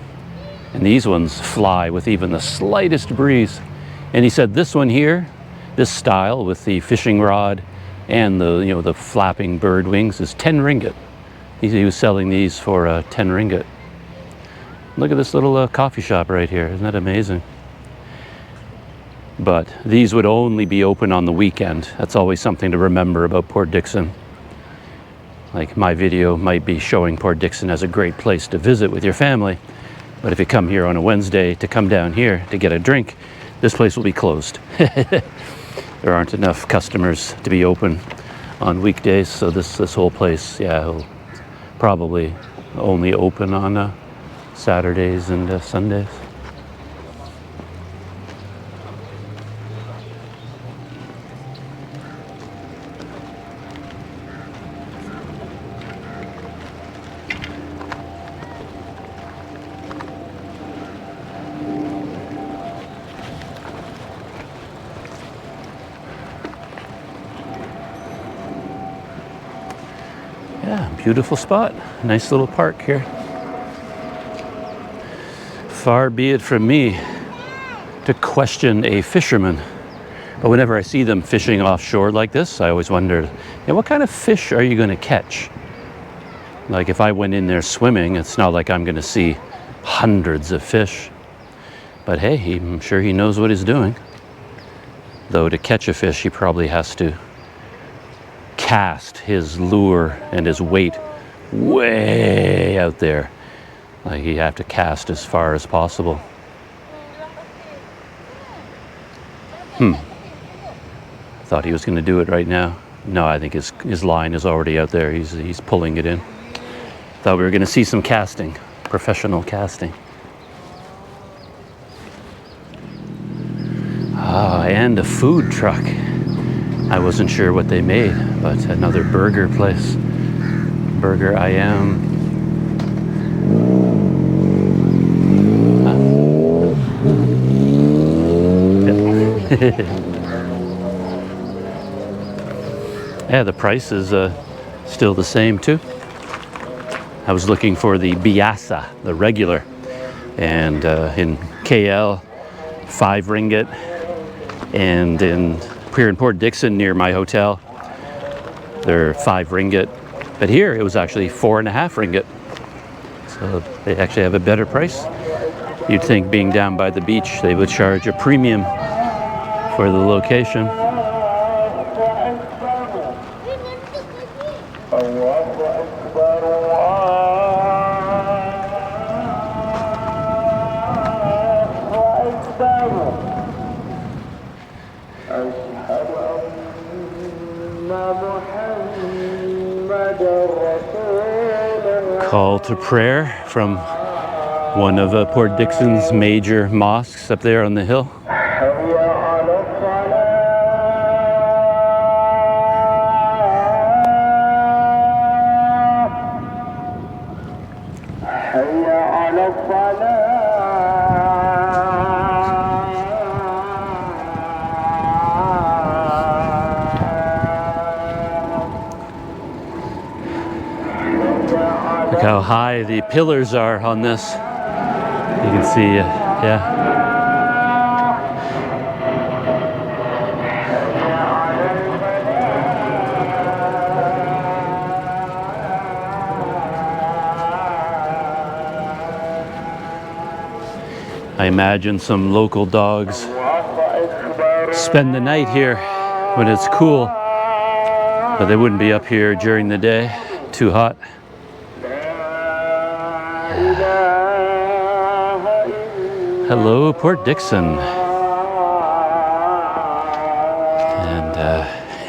And these ones fly with even the slightest breeze. And he said this one here, this style with the fishing rod and the flapping bird wings is 10 ringgit. He was selling these for 10 ringgit. Look at this little coffee shop right here. Isn't that amazing? But these would only be open on the weekend. That's always something to remember about Port Dickson. Like, my video might be showing Port Dickson as a great place to visit with your family, but if you come here on a Wednesday to come down here to get a drink, this place will be closed. There aren't enough customers to be open on weekdays, so this whole place, yeah, will probably only open on Saturdays and Sundays. Yeah, beautiful spot. Nice little park here. Far be it from me to question a fisherman. But whenever I see them fishing offshore like this, I always wonder, what kind of fish are you going to catch? Like if I went in there swimming, it's not like I'm going to see hundreds of fish. But hey, I'm sure he knows what he's doing. Though to catch a fish, he probably has to cast his lure and his weight way out there. Like you have to cast as far as possible. Thought he was going to do it right now. No, I think his line is already out there. He's pulling it in. Thought we were going to see some casting, professional casting. Ah, and a food truck. I wasn't sure what they made, but another burger place. Burger I am. Yeah, the price is still the same too. I was looking for the biasa, the regular, and in KL, 5 ringgit, and here in Port Dickson near my hotel, they're 5 ringgit, but here it was actually 4.5 ringgit. So they actually have a better price. You'd think being down by the beach, they would charge a premium for the location. Call to prayer from one of Port Dickson's major mosques up there on the hill. Look how high the pillars are on this. You can see, yeah. I imagine some local dogs spend the night here when it's cool, but they wouldn't be up here during the day, too hot. Hello, Port Dickson. And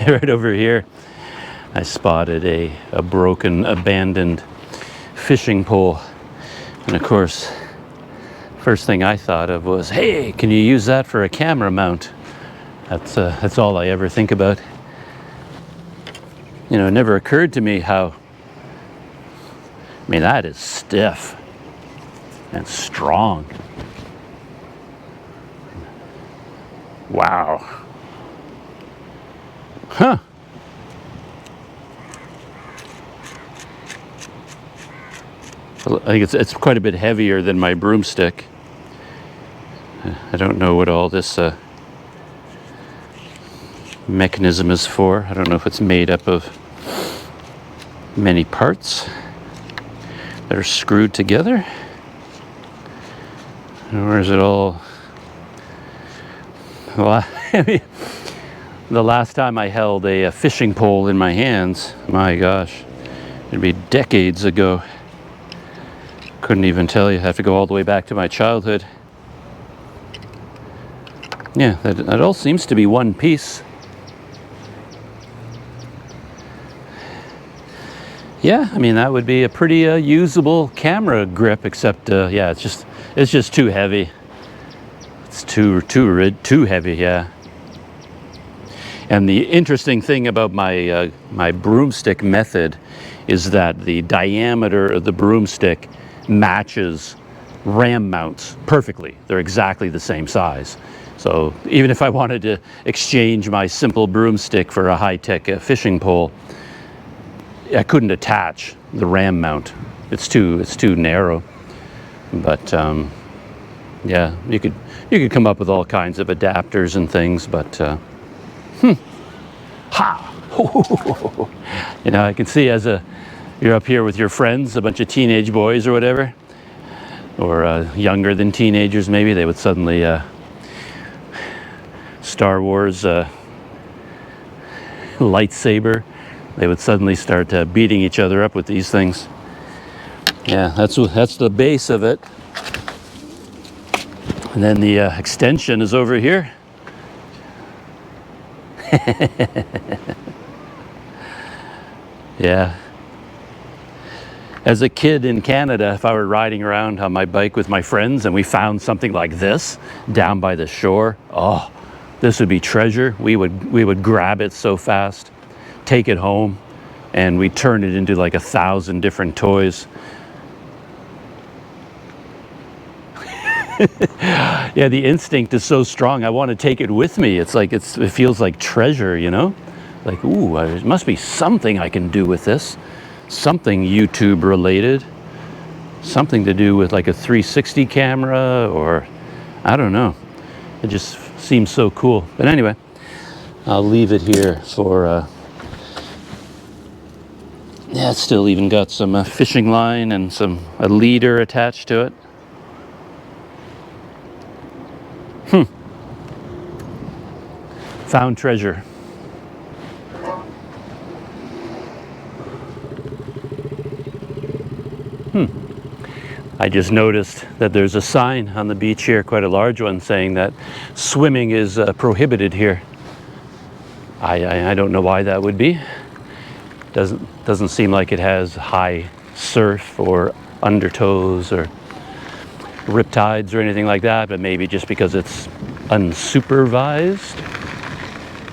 right over here, I spotted a broken, abandoned fishing pole. And of course, first thing I thought of was, hey, can you use that for a camera mount? That's all I ever think about. You know, it never occurred to me how, I mean, that is stiff and strong. Wow. Huh. I think it's quite a bit heavier than my broomstick. I don't know what all this mechanism is for. I don't know if it's made up of many parts that are screwed together. Or is it all... Well, I mean, the last time I held a fishing pole in my hands, my gosh, it'd be decades ago. Couldn't even tell you. I have to go all the way back to my childhood. Yeah, that all seems to be one piece. Yeah, I mean, that would be a pretty usable camera grip, except yeah, it's just too heavy. It's too heavy, yeah. And the interesting thing about my my broomstick method is that the diameter of the broomstick matches ram mounts perfectly. They're exactly the same size. So even if I wanted to exchange my simple broomstick for a high-tech fishing pole, I couldn't attach the ram mount. It's too narrow. But yeah, you could come up with all kinds of adapters and things. But ha! You know, I can see you're up here with your friends, a bunch of teenage boys or whatever, or younger than teenagers maybe, they would suddenly Star Wars lightsaber. They would suddenly start beating each other up with these things. Yeah, that's the base of it. And then the extension is over here. Yeah. As a kid in Canada, if I were riding around on my bike with my friends and we found something like this down by the shore, oh, this would be treasure. We would grab it so fast, take it home, and we'd turn it into like 1,000 different toys. Yeah, the instinct is so strong. I want to take it with me. It's like it feels like treasure, you know? Like, ooh, there must be something I can do with this. Something YouTube related. Something to do with like a 360 camera, or I don't know. It just seems so cool. But anyway, I'll leave it here for yeah, it's still even got some fishing line and a leader attached to it. Found treasure. I just noticed that there's a sign on the beach here, quite a large one, saying that swimming is prohibited here. I don't know why that would be. Doesn't seem like it has high surf or undertows or riptides or anything like that, but maybe just because it's unsupervised.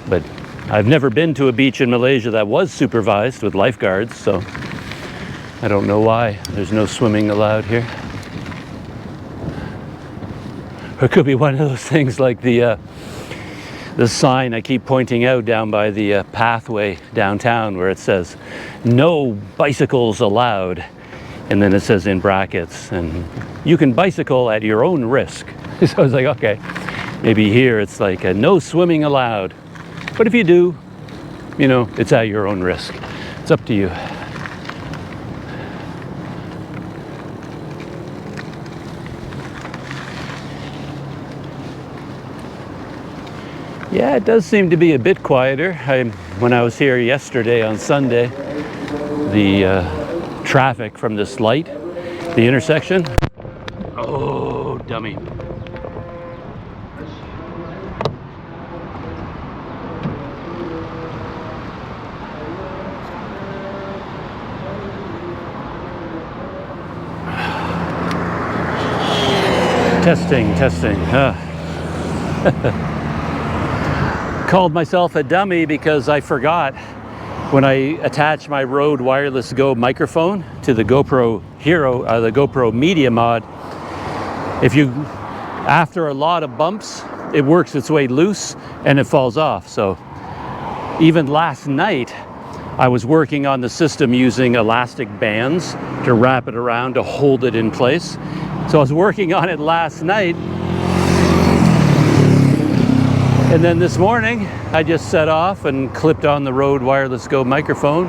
But I've never been to a beach in Malaysia that was supervised with lifeguards, so I don't know why there's no swimming allowed here. Or it could be one of those things like the sign I keep pointing out down by the pathway downtown where it says, "No bicycles allowed." And then it says in brackets, and you can bicycle at your own risk. So I was like, okay, maybe here it's like no swimming allowed. But if you do, you know, it's at your own risk. It's up to you. Yeah, it does seem to be a bit quieter. When I was here yesterday on Sunday, the traffic from this light, the intersection. Oh, dummy. Testing. Called myself a dummy because I forgot when I attached my Rode Wireless Go microphone to the GoPro Hero, the GoPro Media Mod. After a lot of bumps, it works its way loose and it falls off. So even last night, I was working on the system using elastic bands to wrap it around to hold it in place. So I was working on it last night. And then this morning, I just set off and clipped on the Rode Wireless Go microphone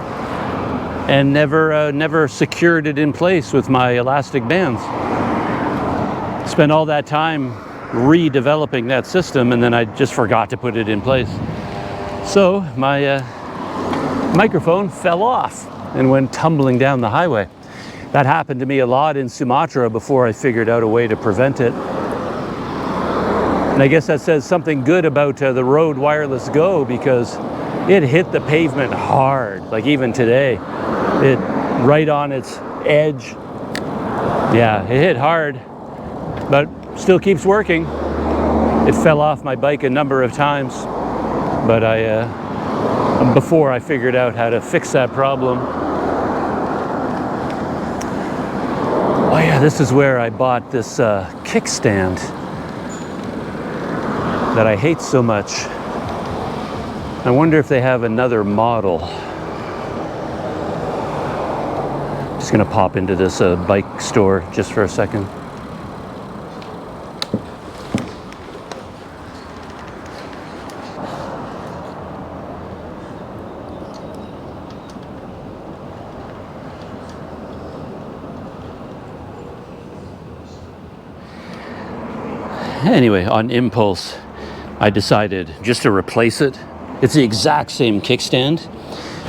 and never secured it in place with my elastic bands. Spent all that time redeveloping that system, and then I just forgot to put it in place. So my microphone fell off and went tumbling down the highway. That happened to me a lot in Sumatra before I figured out a way to prevent it. And I guess that says something good about the Rode Wireless Go, because it hit the pavement hard. Like even today, it right on its edge. Yeah, it hit hard, but still keeps working. It fell off my bike a number of times, but before I figured out how to fix that problem. Oh yeah, this is where I bought this kickstand that I hate so much. I wonder if they have another model. Just gonna pop into this bike store just for a second. Anyway, on impulse, I decided just to replace it. It's the exact same kickstand,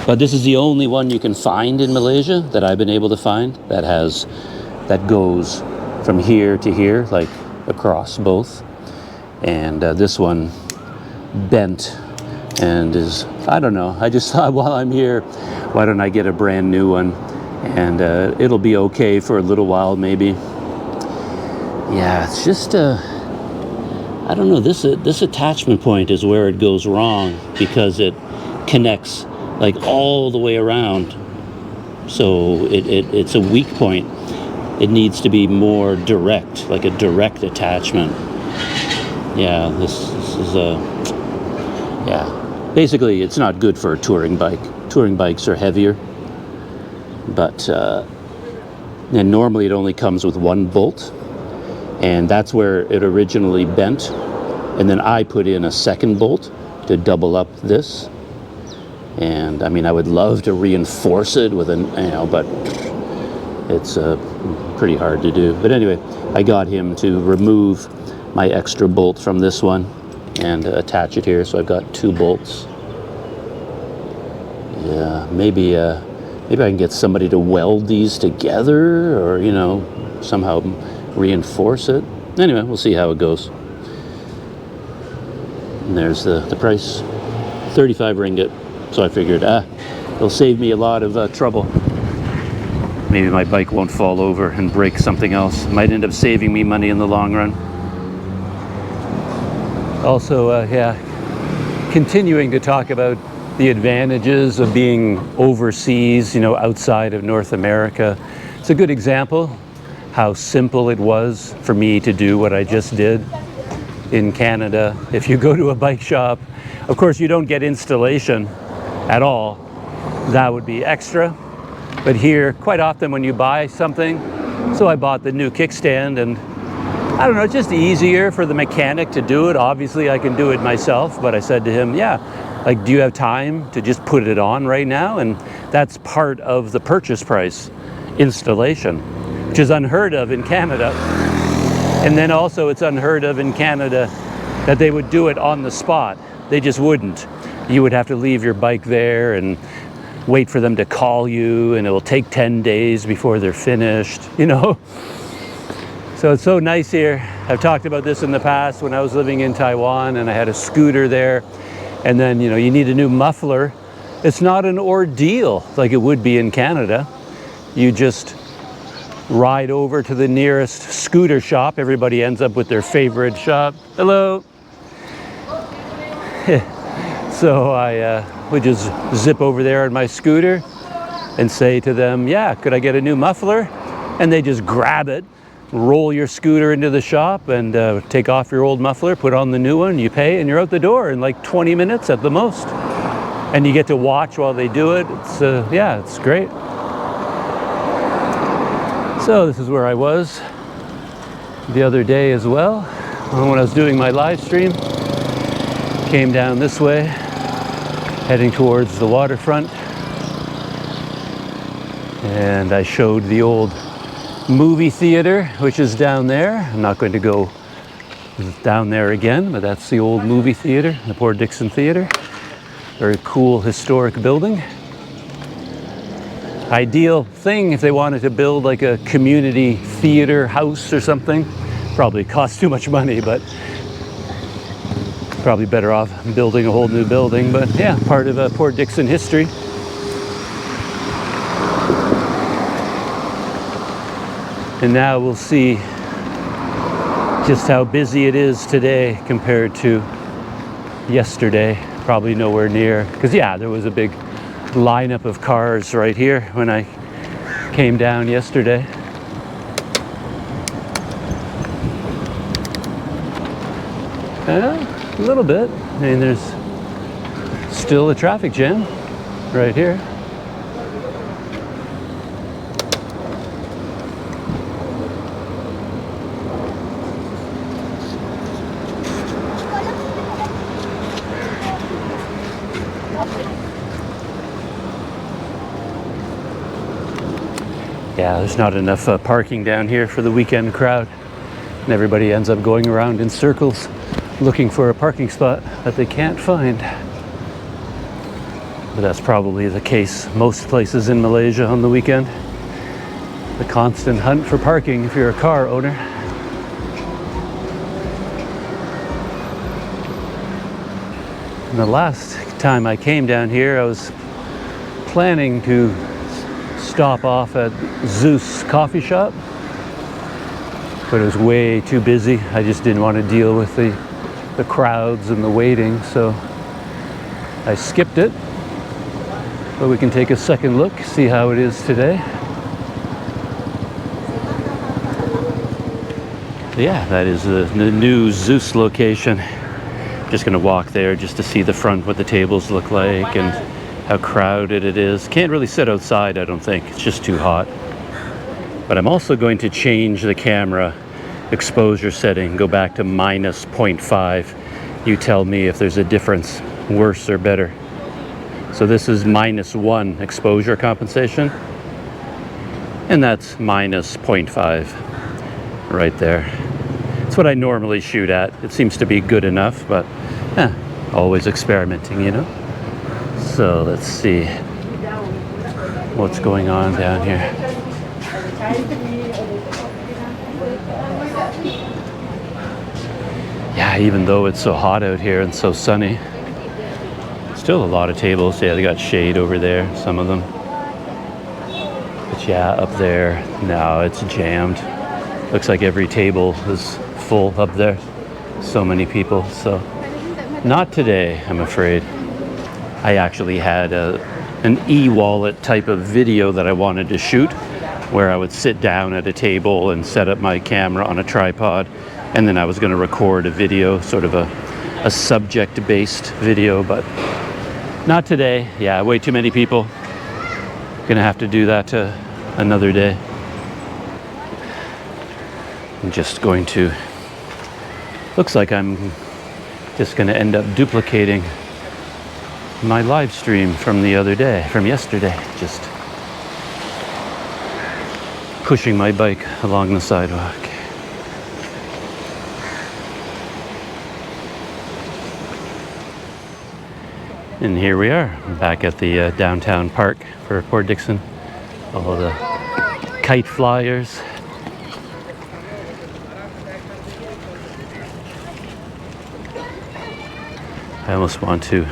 but this is the only one you can find in Malaysia that I've been able to find that goes from here to here, like across both. And this one bent and is, I don't know, I just thought while I'm here, why don't I get a brand new one? And it'll be okay for a little while maybe. Yeah, it's just I don't know, this attachment point is where it goes wrong, because it connects like all the way around. So it's a weak point. It needs to be more direct, like a direct attachment. Yeah, this is yeah. Basically, it's not good for a touring bike. Touring bikes are heavier, but and normally it only comes with one bolt. And that's where it originally bent, and then I put in a second bolt to double up this. And I mean, I would love to reinforce it with but it's pretty hard to do. But anyway, I got him to remove my extra bolt from this one and attach it here, so I've got 2 bolts. Yeah, maybe I can get somebody to weld these together, or somehow reinforce it. Anyway, we'll see how it goes. And there's the price, 35 ringgit. So I figured, it'll save me a lot of trouble. Maybe my bike won't fall over and break something else. It might end up saving me money in the long run. Also, continuing to talk about the advantages of being overseas, outside of North America. It's a good example how simple it was for me to do what I just did in Canada. If you go to a bike shop, of course you don't get installation at all. That would be extra. But here, quite often when you buy something, so I bought the new kickstand, and I don't know, it's just easier for the mechanic to do it. Obviously I can do it myself, but I said to him, do you have time to just put it on right now? And that's part of the purchase price, installation, which is unheard of in Canada. And then also it's unheard of in Canada that they would do it on the spot. They just wouldn't. You would have to leave your bike there and wait for them to call you, and it will take 10 days before they're finished, So it's so nice here. I've talked about this in the past when I was living in Taiwan and I had a scooter there, and then you need a new muffler. It's not an ordeal like it would be in Canada. You just ride over to the nearest scooter shop. Everybody ends up with their favorite shop. Hello. So I would just zip over there on my scooter and say to them, could I get a new muffler? And they just grab it, roll your scooter into the shop, and take off your old muffler, put on the new one, you pay, and you're out the door in like 20 minutes at the most. And you get to watch while they do it. It's it's great. So this is where I was the other day as well, when I was doing my live stream. Came down this way, heading towards the waterfront, and I showed the old movie theater, which is down there. I'm not going to go down there again, but that's the old movie theater, the Port Dickson Theater. Very cool historic building. Ideal thing if they wanted to build like a community theater house or something. Probably costs too much money, but probably better off building a whole new building. But part of Port Dickson history. And now we'll see just how busy it is today compared to yesterday. Probably nowhere near, because there was a big lineup of cars right here when I came down yesterday. A little bit. I mean, there's still a traffic jam right here. Yeah, there's not enough parking down here for the weekend crowd. And everybody ends up going around in circles looking for a parking spot that they can't find. But that's probably the case most places in Malaysia on the weekend. The constant hunt for parking if you're a car owner. And the last time I came down here, I was planning to stop off at Zus Coffee shop, but it was way too busy. I just didn't want to deal with the crowds and the waiting, so I skipped it. But we can take a second look, see how it is today. Yeah, that is the new Zus location. Just gonna walk there just to see the front, what the tables look like and how crowded it is. Can't really sit outside, I don't think. It's just too hot. But I'm also going to change the camera exposure setting, go back to -0.5. You tell me if there's a difference, worse or better. So this is -1 exposure compensation, and that's -0.5 right there. It's what I normally shoot at. It seems to be good enough, but always experimenting, you know? So let's see what's going on down here. Yeah, even though it's so hot out here and so sunny, still a lot of tables. Yeah, they got shade over there, some of them. But yeah, up there, no, it's jammed. Looks like every table is full up there. So many people, so not today, I'm afraid. I actually had an e-wallet type of video that I wanted to shoot, where I would sit down at a table and set up my camera on a tripod, and then I was going to record a video, sort of a subject-based video, but not today. Yeah, way too many people. Gonna have to do that another day. I'm just going to, looks like I'm just gonna end up duplicating my live stream from the other day, from yesterday. Just pushing my bike along the sidewalk. And here we are, back at the downtown park for Port Dickson. All the kite flyers. I almost want to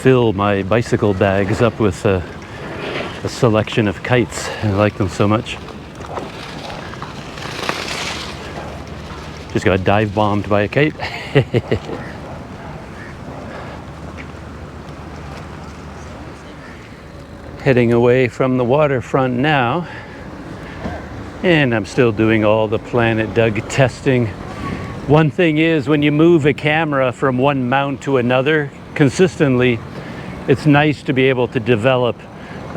fill my bicycle bags up with a selection of kites. I like them so much. Just got dive bombed by a kite. Heading away from the waterfront now, and I'm still doing all the Planet Doug testing. One thing is, when you move a camera from one mount to another consistently, it's nice to be able to develop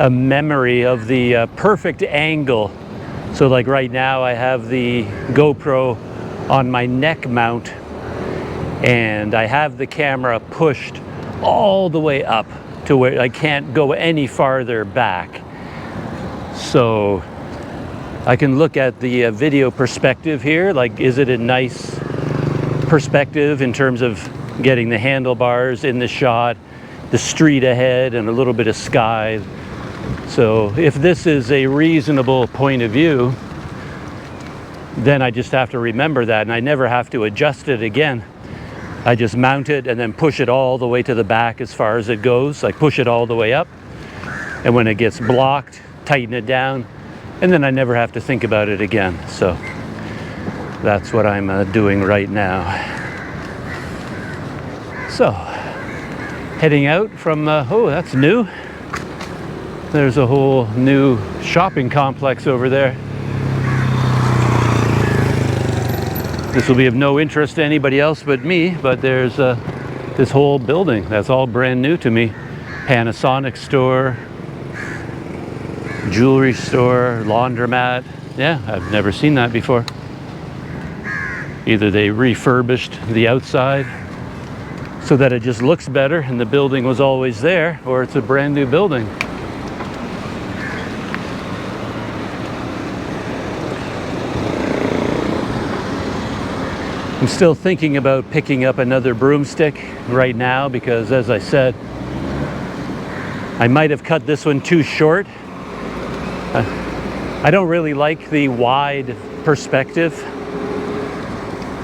a memory of the perfect angle. So like right now I have the GoPro on my neck mount, and I have the camera pushed all the way up to where I can't go any farther back. So I can look at the video perspective here, like is it a nice perspective in terms of getting the handlebars in the shot, the street ahead, and a little bit of sky. So if this is a reasonable point of view, then I just have to remember that, and I never have to adjust it again. I just mount it and then push it all the way to the back as far as it goes, like push it all the way up. And when it gets blocked, tighten it down, and then I never have to think about it again. So that's what I'm doing right now. So, heading out from, oh, that's new. There's a whole new shopping complex over there. This will be of no interest to anybody else but me, but there's this whole building that's all brand new to me. Panasonic store, jewelry store, laundromat. Yeah, I've never seen that before. Either they refurbished the outside so that it just looks better and the building was always there, or it's a brand new building. I'm still thinking about picking up another broomstick right now because, as I said, I might have cut this one too short. I don't really like the wide perspective.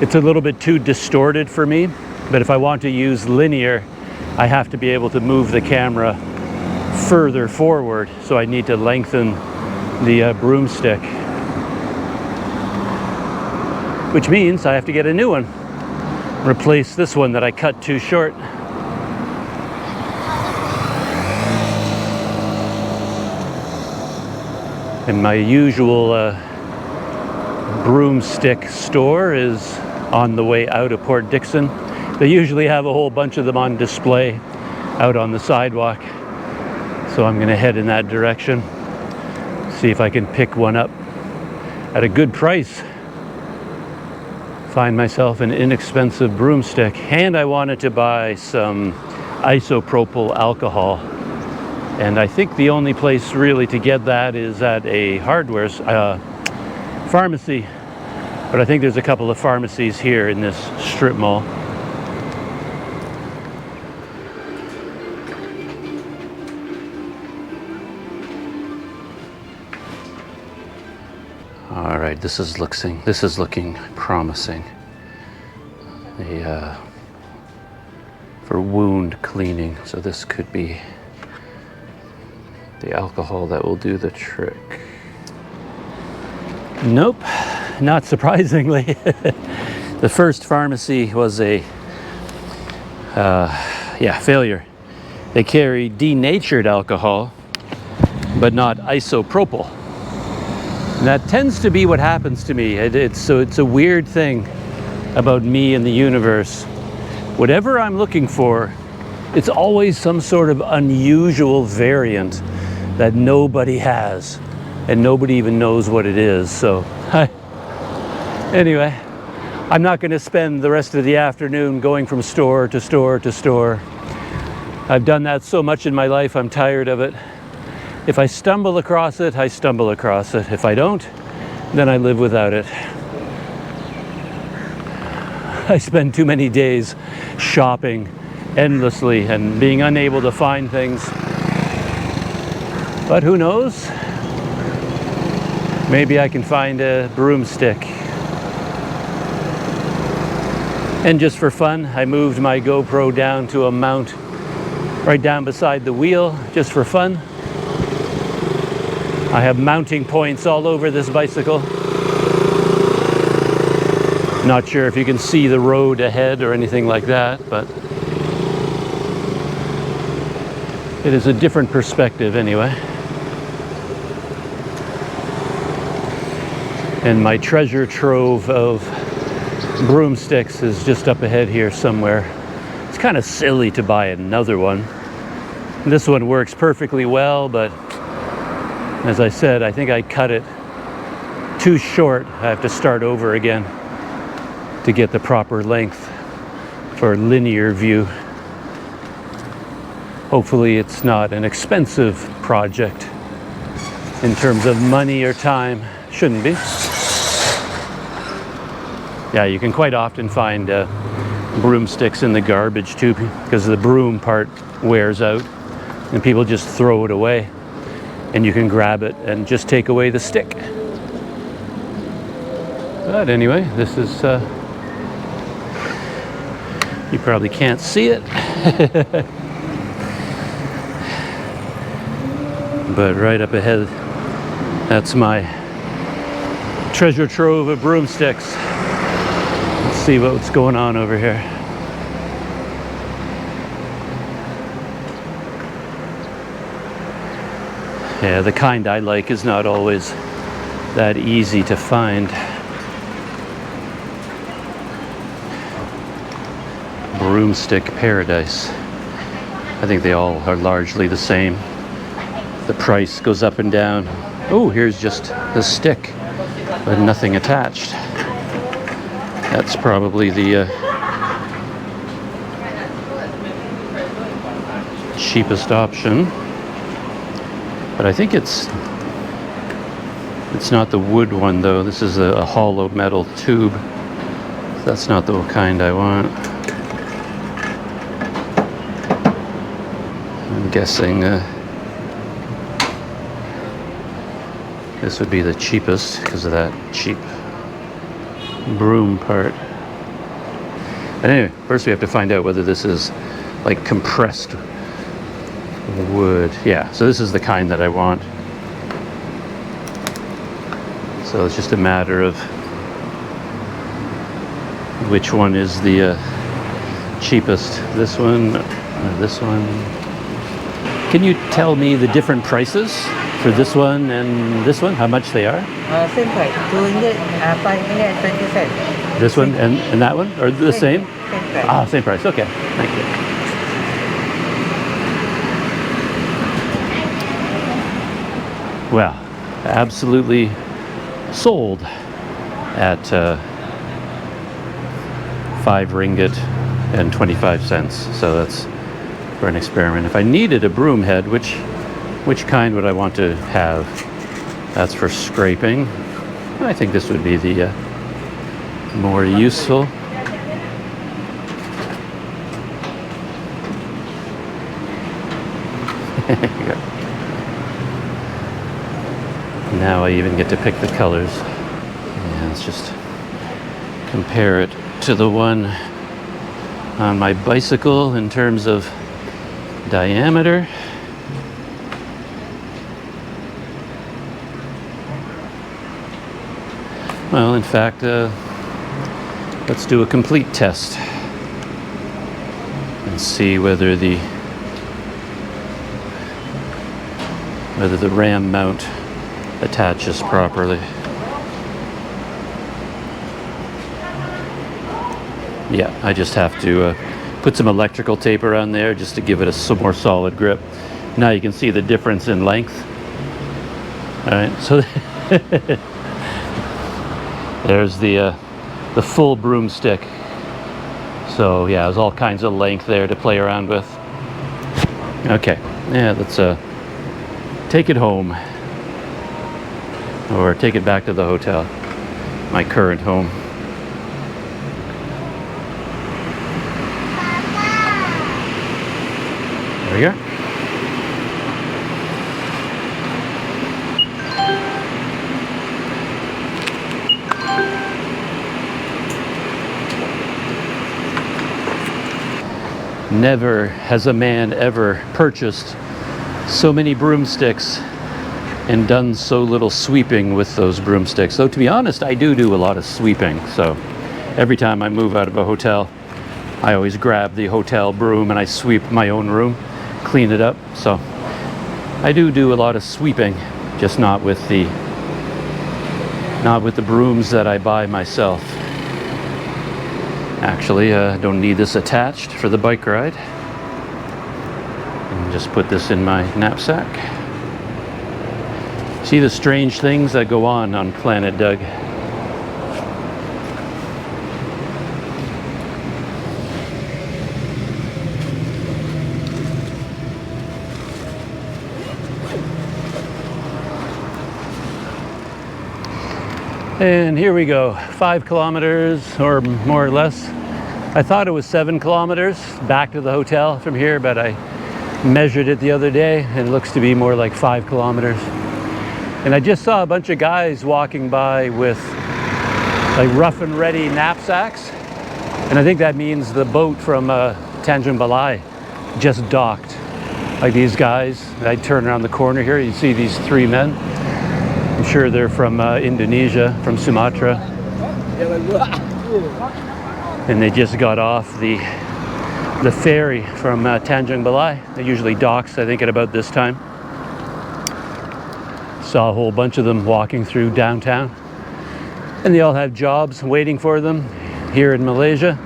It's a little bit too distorted for me, but if I want to use linear, I have to be able to move the camera further forward, so I need to lengthen the broomstick, which means I have to get a new one, replace this one that I cut too short. And my usual broomstick store is on the way out of Port Dickson. They usually have a whole bunch of them on display out on the sidewalk. So I'm going to head in that direction, see if I can pick one up at a good price. Find myself an inexpensive broomstick. And I wanted to buy some isopropyl alcohol. And I think the only place really to get that is at a hardware pharmacy. But I think there's a couple of pharmacies here in this strip mall. All right, this is looking promising. For wound cleaning, so this could be the alcohol that will do the trick. Nope, not surprisingly. The first pharmacy was a failure. They carry denatured alcohol, but not isopropyl. And that tends to be what happens to me. It's a weird thing about me and the universe. Whatever I'm looking for, it's always some sort of unusual variant that nobody has, and nobody even knows what it is. So anyway, I'm not going to spend the rest of the afternoon going from store to store to store. I've done that so much in my life, I'm tired of it. If I stumble across it, I stumble across it. If I don't, then I live without it. I spend too many days shopping endlessly and being unable to find things. But who knows? Maybe I can find a broomstick. And just for fun, I moved my GoPro down to a mount right down beside the wheel, just for fun. I have mounting points all over this bicycle. Not sure if you can see the road ahead or anything like that, but it is a different perspective anyway. And my treasure trove of broomsticks is just up ahead here somewhere. It's kind of silly to buy another one. This one works perfectly well, but as I said, I think I cut it too short. I have to start over again to get the proper length for linear view. Hopefully it's not an expensive project in terms of money or time. Shouldn't be. Yeah, you can quite often find broomsticks in the garbage too, because the broom part wears out and people just throw it away, and you can grab it and just take away the stick. But anyway, this is you probably can't see it. But right up ahead, that's my treasure trove of broomsticks. Let's see what's going on over here. Yeah, the kind I like is not always that easy to find. Broomstick paradise. I think they all are largely the same. The price goes up and down. Oh, here's just the stick, but nothing attached. That's probably the cheapest option. But I think it's not the wood one though. This is a hollow metal tube That's not the kind I want. I'm guessing this would be the cheapest because of that cheap broom part. But anyway, first we have to find out whether this is like compressed wood. Yeah, so this is the kind that I want. So it's just a matter of which one is the cheapest. This one or this one. Can you tell me the different prices for this one and this one? How much they are? Same price, 2 ringgit, 5 ringgit and 20 cents. This one and that one? Or the same? Same price. Ah, same price. Okay, thank you. Well, absolutely sold at 5 ringgit and 25 cents. So that's for an experiment. If I needed a broom head, which kind would I want to have? That's for scraping. I think this would be the more useful. Now I even get to pick the colors. Yeah, let's just compare it to the one on my bicycle in terms of diameter. Well, in fact, let's do a complete test and see whether the ram mount attaches properly. Yeah, I just have to put some electrical tape around there just to give it some more solid grip. Now you can see the difference in length. All right, so there's the full broomstick. So yeah, there's all kinds of length there to play around with. Okay, yeah, let's take it home. Or take it back to the hotel, my current home. There we go. Never has a man ever purchased so many broomsticks and done so little sweeping with those broomsticks. Though to be honest, I do a lot of sweeping. So every time I move out of a hotel, I always grab the hotel broom and I sweep my own room, clean it up. So I do a lot of sweeping, just not with the brooms that I buy myself. Actually, I don't need this attached for the bike ride. And just put this in my knapsack. See the strange things that go on Planet Doug. And here we go, 5 kilometers or more or less. I thought it was 7 kilometers back to the hotel from here, but I measured it the other day and it looks to be more like 5 kilometers. And I just saw a bunch of guys walking by with like rough and ready knapsacks. And I think that means the boat from Tanjung Balai just docked. Like these guys, I turn around the corner here, you see these 3 men. I'm sure they're from Indonesia, from Sumatra. And they just got off the ferry from Tanjung Balai. It usually docks, I think, at about this time. Saw a whole bunch of them walking through downtown. And they all have jobs waiting for them here in Malaysia.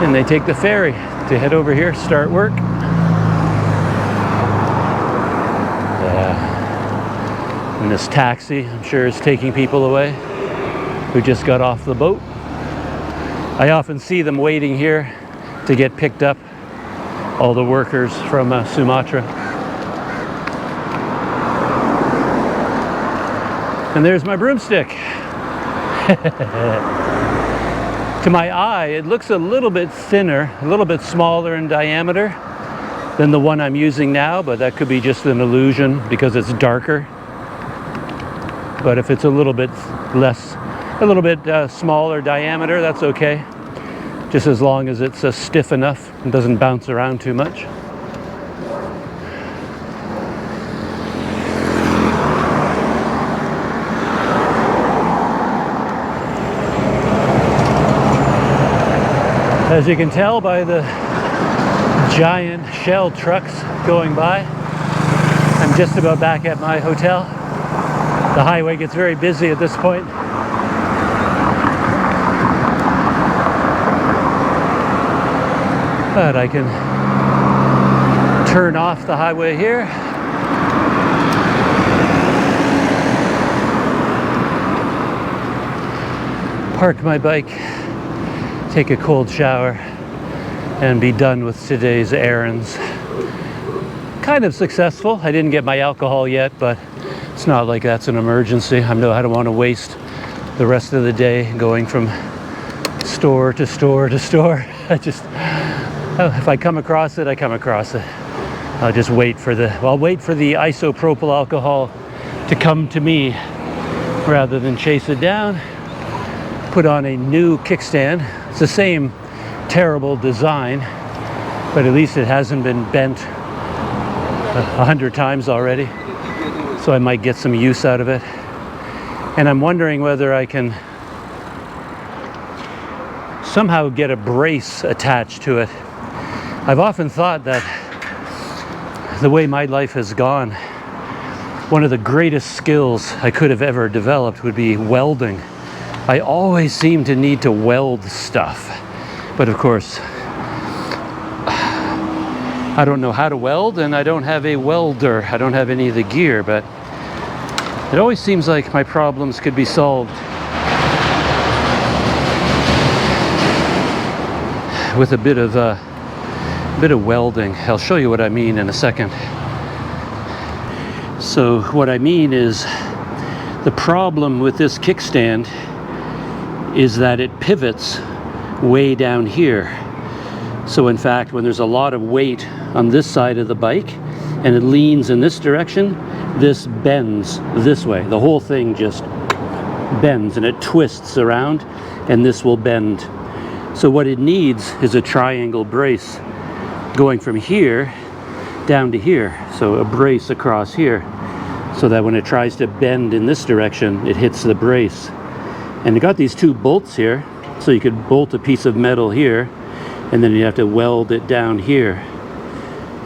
And they take the ferry to head over here, start work. And this taxi, I'm sure, is taking people away who just got off the boat. I often see them waiting here to get picked up, all the workers from Sumatra. And there's my broomstick. To my eye, it looks a little bit thinner, a little bit smaller in diameter than the one I'm using now, but that could be just an illusion because it's darker. But if it's a little bit less, a little bit smaller diameter, that's okay. Just as long as it's stiff enough and doesn't bounce around too much. As you can tell by the giant Shell trucks going by, I'm just about back at my hotel. The highway gets very busy at this point. But I can turn off the highway here. Park my bike, take a cold shower, and be done with today's errands. Kind of successful. I didn't get my alcohol yet, but it's not like that's an emergency. I don't want to waste the rest of the day going from store to store to store. If I come across it, I come across it. I'll just wait for the isopropyl alcohol to come to me rather than chase it down. Put on a new kickstand. It's the same terrible design, but at least it hasn't been bent 100 times already, so I might get some use out of it. And I'm wondering whether I can somehow get a brace attached to it. I've often thought that the way my life has gone, one of the greatest skills I could have ever developed would be welding. I always seem to need to weld stuff, but of course I don't know how to weld, and I don't have a welder. I don't have any of the gear, but it always seems like my problems could be solved with a bit of welding. I'll show you what I mean in a second. So what I mean is, the problem with this kickstand is that it pivots way down here. So in fact, when there's a lot of weight on this side of the bike and it leans in this direction, this bends this way. The whole thing just bends and it twists around, and this will bend. So what it needs is a triangle brace going from here down to here. So a brace across here, so that when it tries to bend in this direction, it hits the brace. And it got these two bolts here, so you could bolt a piece of metal here, and then you have to weld it down here,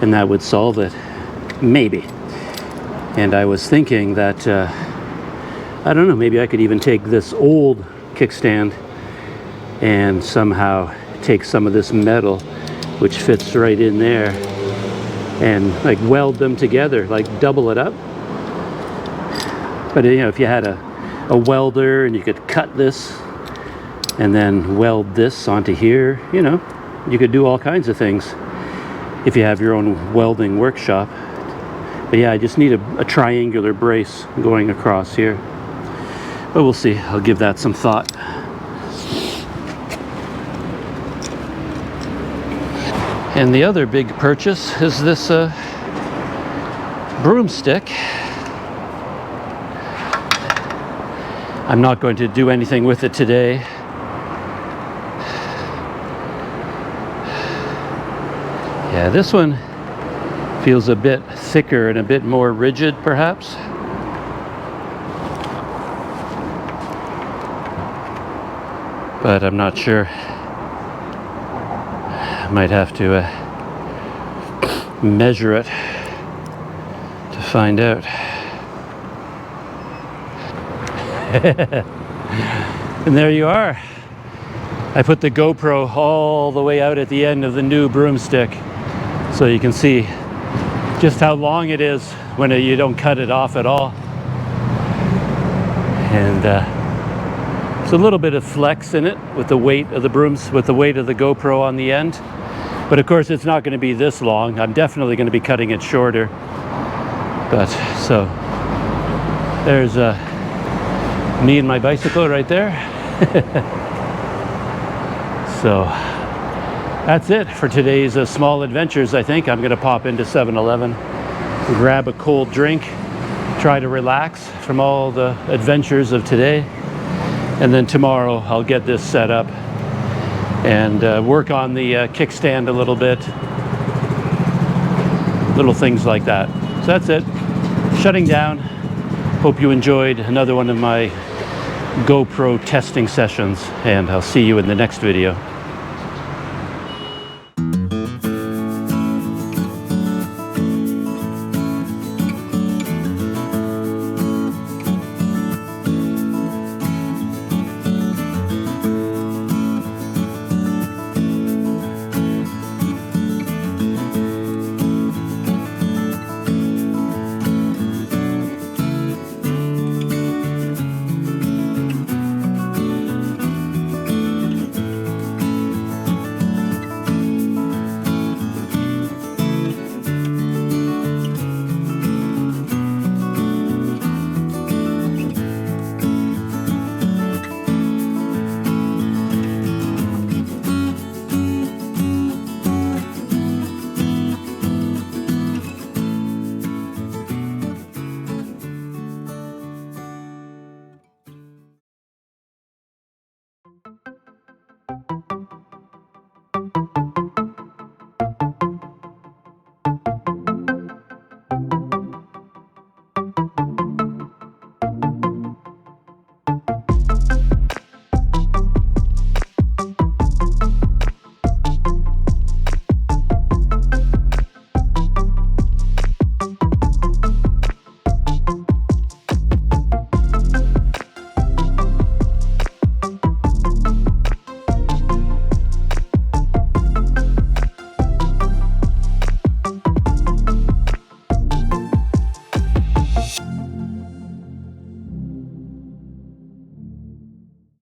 and that would solve it, maybe. And I was thinking that, I don't know, maybe I could even take this old kickstand and somehow take some of this metal, which fits right in there, and like weld them together, like double it up. But you know, if you had a welder and you could cut this and then weld this onto here, you know, you could do all kinds of things if you have your own welding workshop. But yeah, I just need a triangular brace going across here. But we'll see. I'll give that some thought. And the other big purchase is this broomstick. I'm not going to do anything with it today. Yeah, this one feels a bit thicker and a bit more rigid, perhaps. But I'm not sure. I might have to measure it to find out. And there you are. I put the GoPro all the way out at the end of the new broomstick, so you can see just how long it is when you don't cut it off at all. And it's a little bit of flex in it with the weight of the with the weight of the GoPro on the end. But of course, it's not going to be this long. I'm definitely going to be cutting it shorter. But so there's me and my bicycle right there. So that's it for today's small adventures. I think I'm gonna pop into 7-Eleven, grab a cold drink, try to relax from all the adventures of today, and then tomorrow I'll get this set up and work on the kickstand a little bit, little things like that. So that's it, shutting down. Hope you enjoyed another one of my GoPro testing sessions, and I'll see you in the next video.